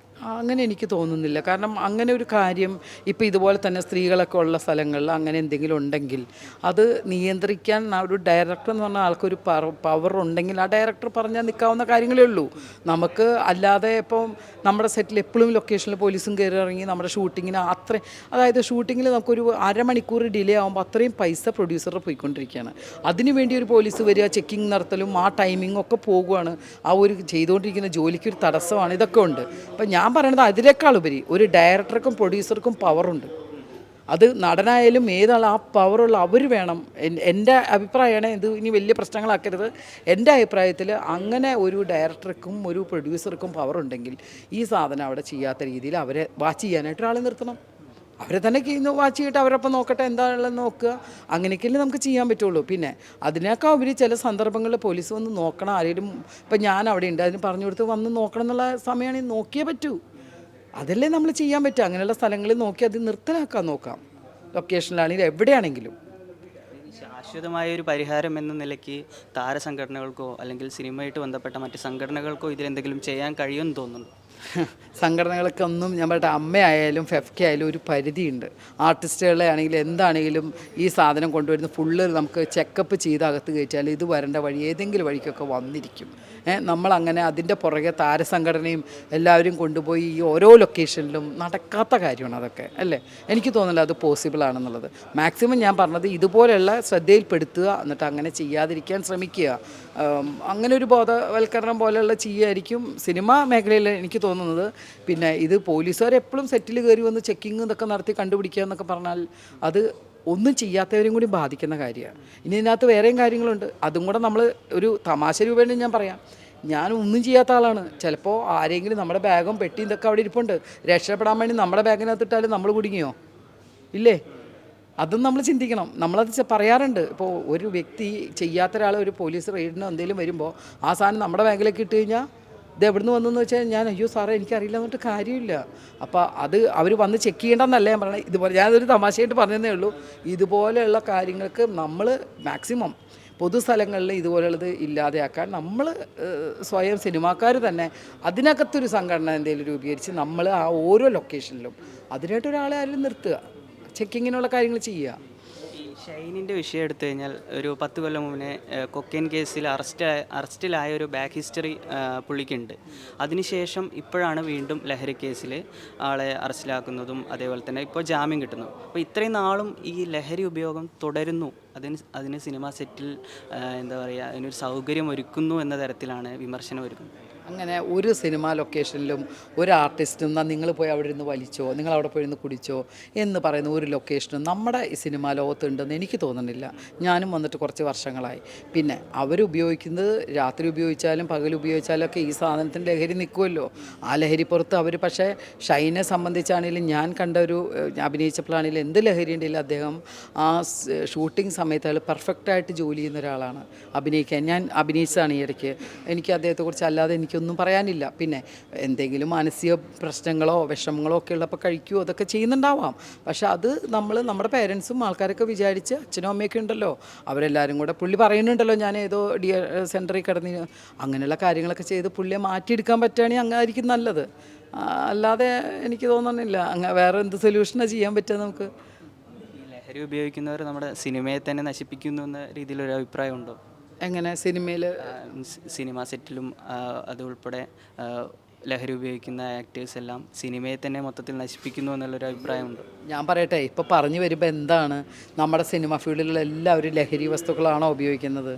അങ്ങനെ എനിക്ക് തോന്നുന്നില്ല. കാരണം അങ്ങനെ ഒരു കാര്യം ഇപ്പോൾ ഇതുപോലെ തന്നെ സ്ത്രീകളൊക്കെ ഉള്ള സ്ഥലങ്ങളിൽ അങ്ങനെ എന്തെങ്കിലും ഉണ്ടെങ്കിൽ അത് നിയന്ത്രിക്കാൻ ഒരു ഡയറക്ടർ എന്ന് പറഞ്ഞ ആൾക്കൊരു പവർ ഉണ്ടെങ്കിൽ ആ ഡയറക്ടർ പറഞ്ഞാൽ നിൽക്കാവുന്ന കാര്യങ്ങളേ ഉള്ളൂ. നമുക്ക് അല്ലാതെ ഇപ്പം നമ്മുടെ സെറ്റിൽ എപ്പോഴും ലൊക്കേഷനിൽ പോലീസും കയറി ഇറങ്ങി നമ്മുടെ ഷൂട്ടിങ്ങിന് അതായത് ഷൂട്ടിങ്ങിൽ നമുക്കൊരു അരമണിക്കൂർ ഡിലേ ആകുമ്പോൾ അത്രയും പൈസ പ്രൊഡ്യൂസർ പോയിക്കൊണ്ടിരിക്കുകയാണ്. അതിനുവേണ്ടി ഒരു പോലീസ് വരിക, ചെക്കിങ് നടത്തലും ആ ടൈമിങ്ങും ഒക്കെ പോകുകയാണ്. ആ ഒരു ചെയ്തുകൊണ്ടിരിക്കുന്ന ജോലിക്ക് ഒരു തടസ്സമാണ്. ഇതൊക്കെ ഉണ്ട്. അപ്പം ഞാൻ പറയുന്നത് അതിനേക്കാൾ ഉപരി ഒരു ഡയറക്ടർക്കും പ്രൊഡ്യൂസർക്കും പവറുണ്ട്. അത് നടനായാലും ഏതാണ് ആ പവറുള്ള അവർ വേണം. എൻ്റെ അഭിപ്രായമാണ്. ഇത് ഇനി വലിയ പ്രശ്നങ്ങളാക്കരുത്. എൻ്റെ അഭിപ്രായത്തിൽ അങ്ങനെ ഒരു ഡയറക്ടർക്കും ഒരു പ്രൊഡ്യൂസർക്കും പവറുണ്ടെങ്കിൽ ഈ സാധനം അവിടെ ചെയ്യാത്ത രീതിയിൽ അവരെ വാച്ച് ചെയ്യാനായിട്ട് ഒരാളെ നിർത്തണം. അവരെ തന്നെ വാച്ച് ചെയ്തിട്ട് അവരൊപ്പം നോക്കട്ടെ എന്താണെന്ന് നോക്കുക. അങ്ങനെയൊക്കെയല്ലേ നമുക്ക് ചെയ്യാൻ പറ്റുള്ളൂ. പിന്നെ അതിനേക്കാൾ ഉപരി ചില സന്ദർഭങ്ങളിൽ പോലീസ് വന്ന് നോക്കണം. ആരെങ്കിലും ഇപ്പം ഞാൻ അവിടെ ഉണ്ട് അതിന് പറഞ്ഞു കൊടുത്ത് വന്ന് നോക്കണം എന്നുള്ള സമയമാണെങ്കിൽ നോക്കിയേ പറ്റൂ. അതല്ലേ നമ്മൾ ചെയ്യാൻ പറ്റുക. അങ്ങനെയുള്ള സ്ഥലങ്ങളിൽ നോക്കി അത് നിർത്തലാക്കാൻ നോക്കാം. ലൊക്കേഷനിലാണെങ്കിലും എവിടെയാണെങ്കിലും. ശാശ്വതമായ ഒരു പരിഹാരം എന്ന നിലയ്ക്ക് താരസംഘടനകൾക്കോ അല്ലെങ്കിൽ സിനിമയായിട്ട് ബന്ധപ്പെട്ട മറ്റ് സംഘടനകൾക്കോ ഇതിലെന്തെങ്കിലും ചെയ്യാൻ കഴിയുമെന്ന് തോന്നുന്നു. സംഘടനകൾക്കൊന്നും ഞാൻ പറയട്ടെ, അമ്മയായാലും ഫെഫ്കെ ആയാലും ഒരു പരിധിയുണ്ട്. ആർട്ടിസ്റ്റുകളെ ആണെങ്കിലും എന്താണെങ്കിലും ഈ സാധനം കൊണ്ടുവരുന്ന ഫുള്ള് നമുക്ക് ചെക്കപ്പ് ചെയ്ത് അകത്ത് കയറ്റിയാൽ ഇത് വരേണ്ട വഴി ഏതെങ്കിലും വഴിക്കൊക്കെ വന്നിരിക്കും. നമ്മളങ്ങനെ അതിൻ്റെ പുറകെ താരസംഘടനയും എല്ലാവരും കൊണ്ടുപോയി ഈ ഓരോ ലൊക്കേഷനിലും നടക്കാത്ത കാര്യമാണ് അതൊക്കെ, അല്ലേ? എനിക്ക് തോന്നുന്നില്ല അത് പോസിബിൾ ആണെന്നുള്ളത്. മാക്സിമം ഞാൻ പറഞ്ഞത് ഇതുപോലെയുള്ള ശ്രദ്ധയിൽപ്പെടുത്തുക, എന്നിട്ട് അങ്ങനെ ചെയ്യാതിരിക്കാൻ ശ്രമിക്കുക. അങ്ങനെ ഒരു ബോധവൽക്കരണം പോലെയുള്ള ചെയ്യുമായിരിക്കും സിനിമാ മേഖലയിൽ എനിക്ക് തോന്നുന്നത്. പിന്നെ ഇത് പോലീസുകാർ എപ്പോഴും സെറ്റിൽ കയറി വന്ന് ചെക്കിങ് ഇതൊക്കെ നടത്തി കണ്ടുപിടിക്കുക എന്നൊക്കെ പറഞ്ഞാൽ അത് ഒന്നും ചെയ്യാത്തവരെയും കൂടി ബാധിക്കുന്ന കാര്യമാണ്. ഇനി ഇതിനകത്ത് വേറെയും കാര്യങ്ങളുണ്ട്. അതും കൂടെ നമ്മൾ ഒരു തമാശ രൂപേണ ഞാൻ പറയാം. ഞാൻ ഒന്നും ചെയ്യാത്ത ആളാണ്. ചിലപ്പോൾ ആരെങ്കിലും നമ്മുടെ ബാഗും പെട്ടിയും ഇതൊക്കെ അവിടെ ഇരിപ്പുണ്ട്, രക്ഷപ്പെടാൻ വേണ്ടി നമ്മുടെ ബാഗിനകത്തിട്ടാലും നമ്മൾ കുടുങ്ങിയോ? ഇല്ലേ? അതും നമ്മൾ ചിന്തിക്കണം. നമ്മളത് പറയാറുണ്ട്. ഇപ്പോൾ ഒരു വ്യക്തി ചെയ്യാത്ത ഒരാൾ ഒരു പോലീസ് റെയ്ഡിനോ എന്തെങ്കിലും വരുമ്പോൾ ആ സാധനം നമ്മുടെ ബാങ്കിലേക്ക് ഇട്ട് കഴിഞ്ഞാൽ ഇത് എവിടുന്ന് വന്നെന്ന് വെച്ചാൽ ഞാൻ അയ്യോ സാറേ എനിക്കറിയില്ല എന്നിട്ട് കാര്യമില്ല. അപ്പോൾ അത് അവർ വന്ന് ചെക്ക് ചെയ്യേണ്ടെന്നല്ല ഞാൻ പറയണത്. ഇതുപോലെ ഞാനൊരു തമാശയായിട്ട് പറഞ്ഞതേ ഉള്ളൂ. ഇതുപോലെയുള്ള കാര്യങ്ങൾക്ക് നമ്മൾ മാക്സിമം പൊതുസ്ഥലങ്ങളിൽ ഇതുപോലുള്ളത് ഇല്ലാതെയാക്കാൻ നമ്മൾ സ്വയം സിനിമാക്കാർ തന്നെ അതിനകത്തൊരു സംഘടന എന്തെങ്കിലും രൂപീകരിച്ച് നമ്മൾ ആ ഓരോ ലൊക്കേഷനിലും അതിനായിട്ടൊരാളെ ആരും നിർത്തുക, ചെക്കിങ്ങിനുള്ള കാര്യങ്ങൾ ചെയ്യുക. ഈ ഷൈനിൻ്റെ വിഷയം എടുത്തു കഴിഞ്ഞാൽ ഒരു 10 കൊല്ലം മുന്നേ കൊക്കൈൻ കേസിൽ അറസ്റ്റിലായ ഒരു ബാക്ക് ഹിസ്റ്ററി പുള്ളിക്കുണ്ട്. അതിനുശേഷം ഇപ്പോഴാണ് വീണ്ടും ലഹരി കേസിൽ ആളെ അറസ്റ്റിലാക്കുന്നതും അതേപോലെ തന്നെ ഇപ്പോൾ ജാമ്യം കിട്ടുന്നു. അപ്പോൾ ഇത്രയും നാളും ഈ ലഹരി ഉപയോഗം തുടരുന്നു. അതിന് സിനിമാ സെറ്റിൽ എന്താ പറയുക, അതിനൊരു സൗകര്യം ഒരുക്കുന്നു എന്ന തരത്തിലാണ് വിമർശനം ഒരുക്കുന്നത്. അങ്ങനെ ഒരു സിനിമാ ലൊക്കേഷനിലും ഒരു ആർട്ടിസ്റ്റും എന്നാൽ നിങ്ങൾ പോയി അവിടെ ഇരുന്ന് വലിച്ചോ, നിങ്ങൾ അവിടെ പോയി ഇരുന്ന് കുടിച്ചോ എന്ന് പറയുന്ന ഒരു ലൊക്കേഷനും നമ്മുടെ ഈ സിനിമാ ലോകത്തുണ്ടെന്ന് എനിക്ക് തോന്നുന്നില്ല. ഞാനും വന്നിട്ട് കുറച്ച് വർഷങ്ങളായി. പിന്നെ അവരുപയോഗിക്കുന്നത് രാത്രി ഉപയോഗിച്ചാലും പകൽ ഉപയോഗിച്ചാലും ഒക്കെ ഈ സാധനത്തിൻ്റെ ലഹരി നിൽക്കുമല്ലോ. ആ ലഹരി പുറത്ത് അവർ പക്ഷേ ഷൈനെ സംബന്ധിച്ചാണെങ്കിലും ഞാൻ കണ്ട ഒരു അഭിനയിച്ചപ്പോഴാണെങ്കിലും എന്ത് ലഹരി ഉണ്ടെങ്കിലും അദ്ദേഹം ആ ഷൂട്ടിംഗ് സമയത്ത് അയാൾ പെർഫെക്റ്റായിട്ട് ജോലി ചെയ്യുന്ന ഒരാളാണ്. അഭിനയിക്കാൻ ഞാൻ അഭിനയിച്ചതാണ് ഈ ഇടയ്ക്ക്. എനിക്ക് അദ്ദേഹത്തെക്കുറിച്ച് അല്ലാതെ എനിക്കൊന്നും പറയാനില്ല. പിന്നെ എന്തെങ്കിലും മാനസിക പ്രശ്നങ്ങളോ വിഷമങ്ങളോ ഒക്കെ ഉള്ളപ്പോൾ കഴിക്കുമോ അതൊക്കെ ചെയ്യുന്നുണ്ടാവാം. പക്ഷെ അത് നമ്മുടെ പേരൻസും ആൾക്കാരൊക്കെ വിചാരിച്ച് അച്ഛനും അമ്മയൊക്കെ ഉണ്ടല്ലോ, അവരെല്ലാവരും കൂടെ പുള്ളി പറയുന്നുണ്ടല്ലോ ഞാൻ ഏതോ സെൻറ്ററിൽ കിടന്ന് അങ്ങനെയുള്ള കാര്യങ്ങളൊക്കെ ചെയ്ത് പുള്ളിയെ മാറ്റിയെടുക്കാൻ പറ്റുകയാണെങ്കിൽ അങ്ങായിരിക്കും നല്ലത്. അല്ലാതെ എനിക്ക് തോന്നുന്നില്ല വേറെ എന്ത് സൊല്യൂഷനാണ് ചെയ്യാൻ പറ്റുക നമുക്ക്. ലഹരി ഉപയോഗിക്കുന്നവർ നമ്മുടെ സിനിമയെ തന്നെ നശിപ്പിക്കുന്നു എന്ന രീതിയിലൊരു അഭിപ്രായമുണ്ടോ? എങ്ങനെ സിനിമയിൽ സിനിമ സെറ്റിലും അതുൾപ്പെടെ ലഹരി ഉപയോഗിക്കുന്ന ആക്ടേഴ്സ് എല്ലാം സിനിമയെ തന്നെ മൊത്തത്തിൽ നശിപ്പിക്കുന്നു എന്നുള്ളൊരു അഭിപ്രായമുണ്ട്. ഞാൻ പറയട്ടെ, ഇപ്പോൾ പറഞ്ഞു വരുമ്പോൾ എന്താണ് നമ്മുടെ സിനിമ ഫീൽഡിലുള്ള എല്ലാവരും ലഹരി വസ്തുക്കളാണോ ഉപയോഗിക്കുന്നത്?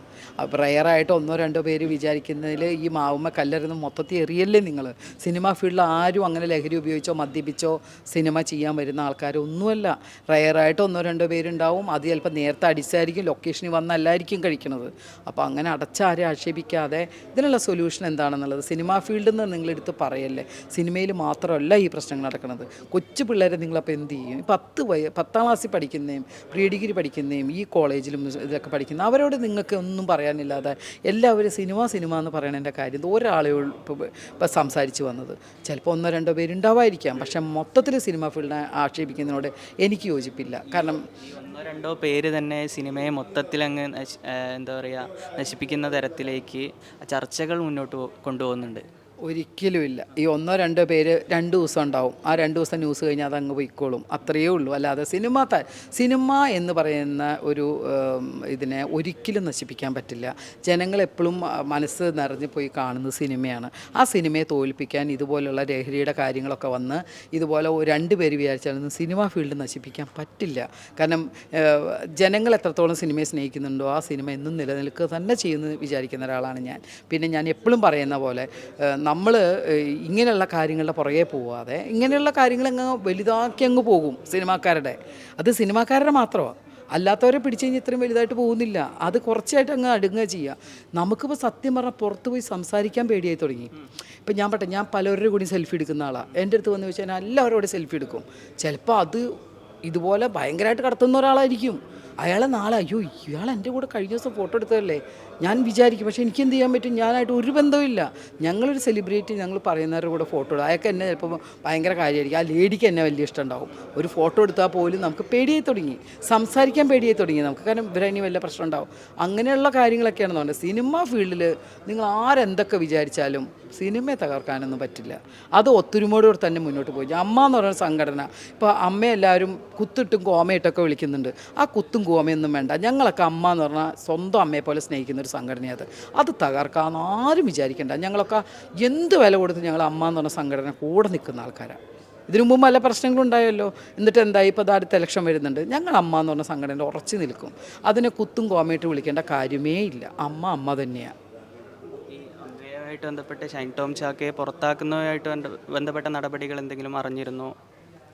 റയറായിട്ട് 1-2 പേര് വിചാരിക്കുന്നതിൽ ഈ മാവുമ്മ കല്ലെറിയുന്ന മൊത്തത്തിൽ എറിയല്ലേ നിങ്ങൾ? സിനിമ ഫീൽഡിൽ ആരും അങ്ങനെ ലഹരി ഉപയോഗിച്ചോ മദ്യപിച്ചോ സിനിമ ചെയ്യാൻ വരുന്ന ആൾക്കാരൊന്നുമല്ല. റയറായിട്ട് 1-2 പേരുണ്ടാവും. അത് ചിലപ്പോൾ നേരത്തെ അടിച്ചായിരിക്കും ലൊക്കേഷനിൽ വന്നല്ലായിരിക്കും കഴിക്കുന്നത്. അപ്പോൾ അങ്ങനെ അടച്ചാരെ ആക്ഷേപിക്കാതെ ഇതിനുള്ള സൊല്യൂഷൻ എന്താണെന്നുള്ളത് സിനിമാ ഫീൽഡിൽ നിന്ന് നിങ്ങളെടുത്ത് പറയല്ലേ. സിനിമയിൽ മാത്രമല്ല ഈ പ്രശ്നങ്ങൾ നടക്കുന്നത്. കൊച്ചു പിള്ളേരെ നിങ്ങളപ്പോൾ എന്ത് ചെയ്യും? 10ാം ക്ലാസ്സിൽ പഠിക്കുന്നതും പ്രീ ഡിഗ്രി പഠിക്കുന്നതും ഈ കോളേജിലും ഇതൊക്കെ പഠിക്കുന്ന അവരോട് നിങ്ങൾക്ക് ഒന്നും പറയാനില്ലാതെ എല്ലാവരും സിനിമ എന്ന് പറയണതിൻ്റെ കാര്യം ഒരാളെ ഇപ്പോൾ സംസാരിച്ച് വന്നത്. ചിലപ്പോൾ 1-2 പേരുണ്ടാവായിരിക്കാം. പക്ഷേ മൊത്തത്തിൽ സിനിമ ഫീൽഡിനെ ആക്ഷേപിക്കുന്നതിനോട് എനിക്ക് യോജിപ്പില്ല. കാരണം 1-2 പേര് തന്നെ സിനിമയെ മൊത്തത്തിലങ്ങ് എന്താ പറയുക നശിപ്പിക്കുന്ന തരത്തിലേക്ക് ചർച്ചകൾ മുന്നോട്ട് കൊണ്ടുപോകുന്നുണ്ട്. ഒരിക്കലുമില്ല. ഈ 1-2 പേര് 2 ദിവസം ഉണ്ടാവും. ആ 2 ദിവസം ന്യൂസ് കഴിഞ്ഞാൽ അതങ്ങ് പോയിക്കോളും. അത്രയേ ഉള്ളൂ. അല്ലാതെ സിനിമ എന്ന് പറയുന്ന ഒരു ഇതിനെ ഒരിക്കലും നശിപ്പിക്കാൻ പറ്റില്ല. ജനങ്ങളെപ്പോഴും മനസ്സ് നിറഞ്ഞു പോയി കാണുന്നത് സിനിമയാണ്. ആ സിനിമയെ തോൽപ്പിക്കാൻ ഇതുപോലുള്ള ലഹരിയുടെ കാര്യങ്ങളൊക്കെ വന്ന് ഇതുപോലെ 2 പേര് വിചാരിച്ചാലൊന്നും സിനിമ ഫീൽഡ് നശിപ്പിക്കാൻ പറ്റില്ല. കാരണം ജനങ്ങൾ എത്രത്തോളം സിനിമയെ സ്നേഹിക്കുന്നുണ്ടോ ആ സിനിമ എന്നും നിലനിൽക്കുക തന്നെ ചെയ്യുമെന്ന് വിചാരിക്കുന്ന ഒരാളാണ് ഞാൻ. പിന്നെ ഞാൻ എപ്പോഴും പറയുന്ന പോലെ നമ്മൾ ഇങ്ങനെയുള്ള കാര്യങ്ങളുടെ പുറകെ പോവാതെ ഇങ്ങനെയുള്ള കാര്യങ്ങളങ്ങ് വലുതാക്കി അങ്ങ് പോകും സിനിമാക്കാരുടെ. അത് സിനിമാക്കാരുടെ മാത്രമാണ്. അല്ലാത്തവരെ പിടിച്ചു കഴിഞ്ഞാൽ ഇത്രയും വലുതായിട്ട് പോകുന്നില്ല. അത് കുറച്ചായിട്ട് അങ്ങ് അടുങ്ങുക ചെയ്യുക. നമുക്കിപ്പോൾ സത്യം പറഞ്ഞാൽ പുറത്ത് പോയി സംസാരിക്കാൻ പേടിയായി തുടങ്ങി. ഇപ്പം ഞാൻ പലവരുടെ കൂടി സെൽഫി എടുക്കുന്ന ആളാണ്. എൻ്റെ അടുത്ത് വന്ന് വെച്ചാൽ ഞാൻ എല്ലാവരോടും സെൽഫി എടുക്കും. ചിലപ്പോൾ അത് ഇതുപോലെ ഭയങ്കരമായിട്ട് കടത്തുന്ന ഒരാളായിരിക്കും. അയാളെ നാളെ അയ്യോ ഇയാൾ എൻ്റെ കൂടെ കഴിഞ്ഞ ദിവസം ഫോട്ടോ എടുത്തതല്ലേ ഞാൻ വിചാരിക്കും. പക്ഷേ എനിക്ക് എന്ത് ചെയ്യാൻ പറ്റും? ഞാനായിട്ട് ഒരു ബന്ധവുമില്ല. ഞങ്ങളൊരു സെലിബ്രിറ്റി ഞങ്ങൾ പറയുന്നവരുടെ കൂടെ ഫോട്ടോ എടുക്കും. അയാൾക്ക് എന്നെ ചിലപ്പോൾ ഭയങ്കര കാര്യമായിരിക്കും. ആ ലേഡിക്ക് എന്നെ വലിയ ഇഷ്ടമുണ്ടാവും. ഒരു ഫോട്ടോ എടുത്താൽ പോലും നമുക്ക് പേടിയായി തുടങ്ങി, സംസാരിക്കാൻ പേടിയായി തുടങ്ങി നമുക്ക്. കാരണം ഇവരതിന് വല്ല പ്രശ്നം ഉണ്ടാവും. അങ്ങനെയുള്ള കാര്യങ്ങളൊക്കെയാണെന്ന് പറഞ്ഞത്. സിനിമ ഫീൽഡിൽ നിങ്ങൾ ആരെന്തൊക്കെ വിചാരിച്ചാലും സിനിമയെ തകർക്കാനൊന്നും പറ്റില്ല. അത് ഒത്തൊരുമയോടെ തന്നെ മുന്നോട്ട് പോയി. അമ്മ എന്ന് പറയുന്ന സംഘടന ഇപ്പോൾ അമ്മയെല്ലാവരും കുത്തിട്ടും കോമയിട്ടൊക്കെ വിളിക്കുന്നുണ്ട്. ആ കുത്തും കോമയൊന്നും വേണ്ട. ഞങ്ങളൊക്കെ അമ്മ എന്ന് പറഞ്ഞാൽ സ്വന്തം അമ്മയെ പോലെ സ്നേഹിക്കുന്ന ഒരു സംഘടനയാണ്. അത് തകർക്കാമെന്ന് ആരും വിചാരിക്കേണ്ട. ഞങ്ങളൊക്കെ എന്ത് വില കൊടുത്ത് ഞങ്ങൾ അമ്മ എന്ന് പറഞ്ഞ സംഘടന കൂടെ നിൽക്കുന്ന ആൾക്കാരാണ്. ഇതിനു മുമ്പ് പല പ്രശ്നങ്ങളുണ്ടായല്ലോ. എന്നിട്ട് എന്തായി? ഇപ്പോൾ അടുത്ത ഇലക്ഷൻ വരുന്നുണ്ട്. ഞങ്ങൾ അമ്മ എന്ന് പറഞ്ഞ സംഘടന ഉറച്ചു നിൽക്കും. അതിനെ കുത്തും കോമയിട്ട് വിളിക്കേണ്ട കാര്യമേ ഇല്ല. അമ്മ തന്നെയാണ്. ായിട്ട് ബന്ധപ്പെട്ട് ഷൈൻ ടോം ചാക്കയെ പുറത്താക്കുന്നതുമായിട്ട് ബന്ധപ്പെട്ട നടപടികൾ എന്തെങ്കിലും അറിഞ്ഞിരുന്നോ?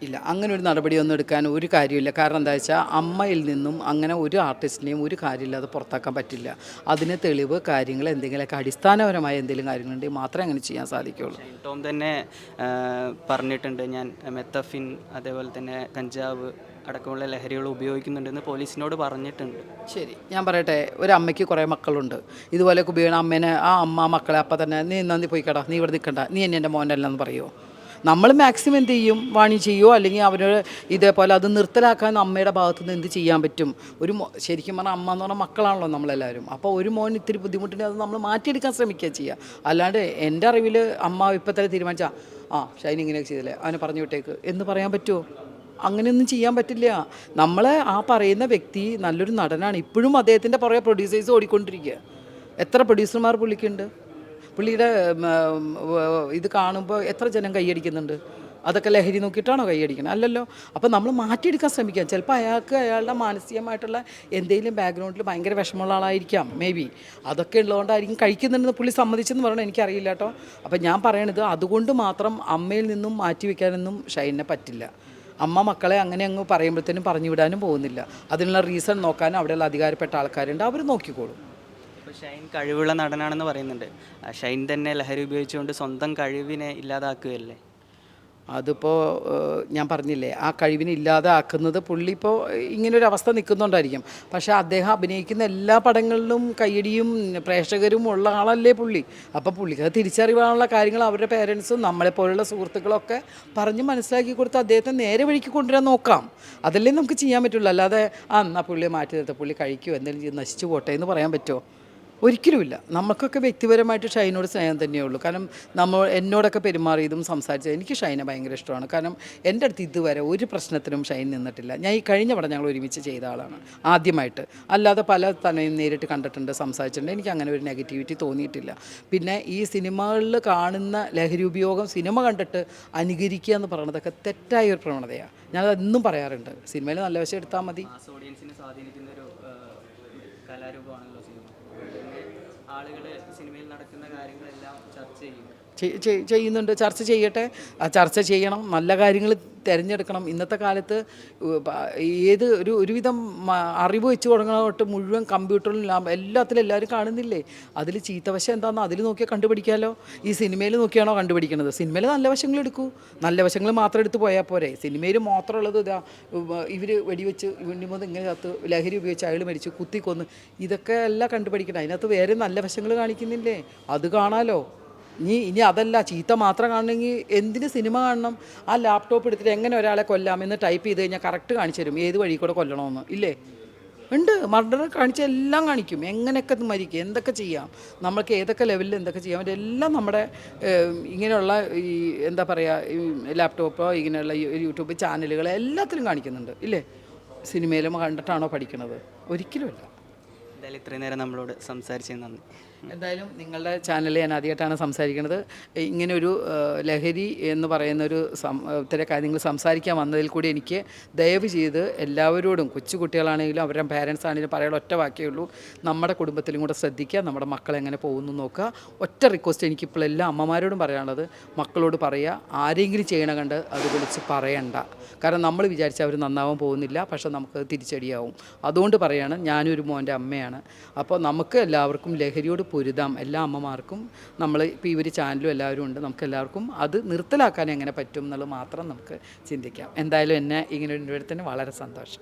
ഇല്ല, അങ്ങനെ ഒരു നടപടിയൊന്നും എടുക്കാൻ ഒരു കാര്യമില്ല. കാരണം എന്താ വെച്ചാൽ അമ്മയിൽ നിന്നും അങ്ങനെ ഒരു ആർട്ടിസ്റ്റിനെയും ഒരു കാര്യമില്ലാതെ പുറത്താക്കാൻ പറ്റില്ല. അതിന് തെളിവ് കാര്യങ്ങൾ എന്തെങ്കിലുമൊക്കെ അടിസ്ഥാനപരമായ എന്തെങ്കിലും കാര്യങ്ങളുണ്ടെങ്കിൽ മാത്രമേ അങ്ങനെ ചെയ്യാൻ സാധിക്കുകയുള്ളൂ. ഷൈൻ ടോം തന്നെ പറഞ്ഞിട്ടുണ്ട്, ഞാൻ മെത്തഫിൻ അതേപോലെ തന്നെ കഞ്ചാവ് അടക്കമുള്ള ലഹരികൾ ഉപയോഗിക്കുന്നുണ്ടെന്ന് പോലീസിനോട് പറഞ്ഞിട്ടുണ്ട്. ശരി, ഞാൻ പറയട്ടെ. ഒരു അമ്മയ്ക്ക് കുറേ മക്കളുണ്ട്. ഇതുപോലെയൊക്കെ ഉപയോഗിക്കണം. അമ്മേനെ മക്കളെ അപ്പം തന്നെ നീ നന്ദി പോയിക്കടാ, നീ ഇവിടെ നിൽക്കണ്ട, നീ എൻ്റെ മോൻ്റെ അല്ലെന്ന് പറയുമോ? നമ്മൾ മാക്സിമം എന്ത് ചെയ്യും? വാണി ചെയ്യുമോ അല്ലെങ്കിൽ അവർ ഇതേപോലെ അത് നിർത്തലാക്കാൻ അമ്മയുടെ ഭാഗത്തു നിന്ന് എന്ത് ചെയ്യാൻ പറ്റും? ശരിക്കും പറഞ്ഞാൽ അമ്മ എന്ന് പറഞ്ഞാൽ മക്കളാണല്ലോ നമ്മളെല്ലാവരും. അപ്പോൾ ഒരു മോൻ ഇത്തിരി ബുദ്ധിമുട്ടിന് അത് നമ്മൾ മാറ്റിയെടുക്കാൻ ശ്രമിക്കുക ചെയ്യുക. അല്ലാണ്ട് എൻ്റെ അറിവിൽ അമ്മ ഇപ്പം തന്നെ തീരുമാനിച്ചാൽ ഷൈൻ ഇങ്ങനെയൊക്കെ ചെയ്തില്ലേ അവനെ പറഞ്ഞു വിട്ടേക്ക് എന്ന് പറയാൻ പറ്റുമോ? അങ്ങനെയൊന്നും ചെയ്യാൻ പറ്റില്ല. നമ്മളെ ആ പറയുന്ന വ്യക്തി നല്ലൊരു നടനാണ്. ഇപ്പോഴും അദ്ദേഹത്തിൻ്റെ പുറകെ പ്രൊഡ്യൂസേഴ്സ് ഓടിക്കൊണ്ടിരിക്കുക. എത്ര പ്രൊഡ്യൂസർമാർ പുള്ളിക്കുണ്ട്? പുള്ളിയുടെ ഇത് കാണുമ്പോൾ എത്ര ജനം കൈയടിക്കുന്നുണ്ട്? അതൊക്കെ ലഹരി നോക്കിയിട്ടാണോ കൈയടിക്കണം? അല്ലല്ലോ. അപ്പോൾ നമ്മൾ മാറ്റിയെടുക്കാൻ ശ്രമിക്കാം. ചിലപ്പോൾ അയാളുടെ മാനസികമായിട്ടുള്ള എന്തെങ്കിലും ബാക്ക്ഗ്രൗണ്ടിൽ ഭയങ്കര വിഷമമുള്ള ആളായിരിക്കാം. മേ ബി അതൊക്കെ ഉള്ളതുകൊണ്ടായിരിക്കും കഴിക്കുന്നുണ്ടെന്ന് പുള്ളി സമ്മതിച്ചെന്ന് പറയണം. എനിക്കറിയില്ല കേട്ടോ. അപ്പോൾ ഞാൻ പറയണത് അതുകൊണ്ട് മാത്രം അമ്മയിൽ നിന്നും മാറ്റി വയ്ക്കാനൊന്നും ഷൈനിനെ പറ്റില്ല. അമ്മ മക്കളെ അങ്ങനെ അങ്ങ് പറയുമ്പോഴത്തേനും പറഞ്ഞു വിടാനും പോകുന്നില്ല. അതിനുള്ള റീസൺ നോക്കാനും അവിടെയുള്ള അധികാരപ്പെട്ട ആൾക്കാരുണ്ട്, അവർ നോക്കിക്കോളും. ഇപ്പോൾ ഷൈൻ കഴിവുള്ള നടനാണെന്ന് പറയുന്നുണ്ട്. ഷൈൻ തന്നെ ലഹരി ഉപയോഗിച്ചുകൊണ്ട് സ്വന്തം കഴിവിനെ ഇല്ലാതാക്കുകയല്ലേ? അതിപ്പോൾ ഞാൻ പറഞ്ഞില്ലേ, ആ കഴിവിനെ ഇല്ലാതാക്കുന്നത് പുള്ളി ഇപ്പോൾ ഇങ്ങനൊരു അവസ്ഥ നിൽക്കുന്നുണ്ടായിരിക്കും. പക്ഷേ അദ്ദേഹം അഭിനയിക്കുന്ന എല്ലാ പടങ്ങളിലും കയ്യടിയും പ്രേക്ഷകരും ഉള്ള ആളല്ലേ പുള്ളി. അപ്പോൾ പുള്ളിക്ക് തിരിച്ചറിവാനുള്ള കാര്യങ്ങൾ അവരുടെ പേരൻസും നമ്മളെപ്പോലുള്ള സുഹൃത്തുക്കളൊക്കെ പറഞ്ഞ് മനസ്സിലാക്കി കൊടുത്ത് അദ്ദേഹത്തെ നേരെ വഴിക്ക് കൊണ്ടുവരാൻ നോക്കാം. അതല്ലേ നമുക്ക് ചെയ്യാൻ പറ്റുള്ളൂ. അല്ലാതെ എന്നാൽ പുള്ളിയെ മാറ്റി നിർത്ത, പുള്ളി കഴിക്കുമോ എന്തെങ്കിലും ചെയ്ത് നശിച്ചു പോട്ടെ എന്ന് പറയാൻ പറ്റുമോ? ഒരിക്കലുമില്ല. നമുക്കൊക്കെ വ്യക്തിപരമായിട്ട് ഷൈനോട് സ്നേഹം തന്നെയുള്ളൂ. കാരണം എന്നോടൊക്കെ പെരുമാറിയതും സംസാരിച്ചത് എനിക്ക് ഷൈനെ ഭയങ്കര ഇഷ്ടമാണ്. കാരണം എൻ്റെ അടുത്ത് ഇതുവരെ ഒരു പ്രശ്നത്തിനും ഷൈൻ നിന്നിട്ടില്ല. ഞാൻ ഈ കഴിഞ്ഞ പടം ഞങ്ങൾ ഒരുമിച്ച് ചെയ്ത ആളാണ് ആദ്യമായിട്ട്. അല്ലാതെ പല തവണയും നേരിട്ട് കണ്ടിട്ടുണ്ട്, സംസാരിച്ചിട്ടുണ്ട്. എനിക്ക് അങ്ങനെ ഒരു നെഗറ്റിവിറ്റി തോന്നിയിട്ടില്ല. പിന്നെ ഈ സിനിമകളിൽ കാണുന്ന ലഹരി ഉപയോഗം സിനിമ കണ്ടിട്ട് അനുകരിക്കുക എന്ന് പറയുന്നതൊക്കെ തെറ്റായ ഒരു പ്രവണതയാണ്. ഞാനതെന്നും പറയാറുണ്ട്. സിനിമയിൽ നല്ല വശം എടുത്താൽ മതി. ഓഡിയൻസിനെ സ്വാധീനിക്കുന്ന ഒരു കലാരൂപമാണല്ലോ സിനിമ. ആളുകൾ സിനിമയിൽ നടക്കുന്ന കാര്യങ്ങളെല്ലാം ചർച്ച ചെയ്യുന്നുണ്ട്. ചർച്ച ചെയ്യട്ടെ. ആ ചർച്ച ചെയ്യണം. നല്ല കാര്യങ്ങൾ തിരഞ്ഞെടുക്കണം. ഇന്നത്തെ കാലത്ത് ഏത് ഒരുവിധം അറിവ് വെച്ച് തുടങ്ങണ തൊട്ട് മുഴുവൻ കമ്പ്യൂട്ടറിലും എല്ലാത്തിലും എല്ലാവരും കാണുന്നില്ലേ? അതിൽ ചീത്തവശം എന്താണെന്ന് അതിൽ നോക്കിയാൽ കണ്ടുപിടിക്കാമല്ലോ. ഈ സിനിമയിൽ നോക്കിയാണോ കണ്ടുപിടിക്കുന്നത്? സിനിമയിൽ നല്ല വശങ്ങൾ എടുക്കൂ, നല്ല വശങ്ങൾ മാത്രം എടുത്ത് പോയാൽ പോരെ. സിനിമയിൽ മാത്രമുള്ളത് ഇതാ ഇവർ വെടിവെച്ച് വീണ്ടുമ്പോൾ ഇങ്ങനെ കത്ത് ലഹരി ഉപയോഗിച്ച് അയാൾ മരിച്ചു, കുത്തിക്കൊന്ന്, ഇതൊക്കെ അല്ല കണ്ടുപിടിക്കണം. അതിനകത്ത് വേറെ നല്ല വശങ്ങൾ കാണിക്കുന്നില്ലേ? അത് കാണാലോ. ഇനി അതല്ല, ചീത്ത മാത്രം കാണണമെങ്കിൽ എന്തിന് സിനിമ കാണണം? ആ ലാപ്ടോപ്പ് എടുത്തിട്ട് എങ്ങനെ ഒരാളെ കൊല്ലാമെന്ന് ടൈപ്പ് ചെയ്ത് കഴിഞ്ഞാൽ കറക്റ്റ് കാണിച്ചു തരും ഏത് വഴി കൂടെ കൊല്ലണമെന്ന്. ഇല്ലേ? ഉണ്ട്. മർഡർ കാണിച്ച എല്ലാം കാണിക്കും, എങ്ങനെയൊക്കെ മരിക്കും, എന്തൊക്കെ ചെയ്യാം, നമ്മൾക്ക് ഏതൊക്കെ ലെവലിൽ എന്തൊക്കെ ചെയ്യാം, അതെല്ലാം നമ്മുടെ ഇങ്ങനെയുള്ള ഈ എന്താ പറയുക, ഈ ലാപ്ടോപ്പോ ഇങ്ങനെയുള്ള യൂട്യൂബ് ചാനലുകൾ എല്ലാത്തിലും കാണിക്കുന്നുണ്ട്. ഇല്ലേ? സിനിമയിലും കണ്ടിട്ടാണോ പഠിക്കുന്നത്? ഒരിക്കലുമല്ല. എന്തായാലും ഇത്രയും നേരം നമ്മളോട് സംസാരിച്ചതിന് നന്ദി. എന്തായാലും നിങ്ങളുടെ ചാനലിൽ ഞാൻ ആദ്യമായിട്ടാണ് സംസാരിക്കുന്നത്. ഇങ്ങനൊരു ലഹരി എന്ന് പറയുന്നൊരു ഇത്തരം കാര്യങ്ങൾ സംസാരിക്കാൻ വന്നതിൽ കൂടി എനിക്ക് ദയവ് ചെയ്ത് എല്ലാവരോടും, കൊച്ചു കുട്ടികളാണെങ്കിലും അവരുടെ പാരൻസ് ആണെങ്കിലും പറയാനുള്ള ഒറ്റ വാക്കേ ഉള്ളൂ, നമ്മുടെ കുടുംബത്തിലും കൂടെ ശ്രദ്ധിക്കുക, നമ്മുടെ മക്കൾ എങ്ങനെ പോകുന്നു നോക്കുക. ഒറ്റ റിക്വസ്റ്റ് എനിക്കിപ്പോൾ എല്ലാ അമ്മമാരോടും പറയാനുള്ളത്, മക്കളോട് പറയുക, ആരെങ്കിലും ചെയ്യണ കണ്ട് അത് വിളിച്ച് പറയണ്ട. കാരണം നമ്മൾ വിചാരിച്ചാൽ അവർ നന്നാവാൻ പോകുന്നില്ല, പക്ഷെ നമുക്ക് തിരിച്ചടിയാവും. അതുകൊണ്ട് പറയാണ്, ഞാനൊരു മോൻ്റെ അമ്മയാണ്. അപ്പോൾ നമുക്ക് എല്ലാവർക്കും ലഹരിയോട് പൊരുതാം. എല്ലാ അമ്മമാർക്കും നമ്മൾ ഇപ്പോൾ ഇവർ ചാനലും എല്ലാവരും ഉണ്ട്, നമുക്ക് എല്ലാവർക്കും അത് നിർത്തലാക്കാൻ എങ്ങനെ പറ്റും എന്നുള്ളത് മാത്രം നമുക്ക് ചിന്തിക്കാം. എന്തായാലും എന്നെ ഇങ്ങനെ ഒരു വളരെ സന്തോഷം.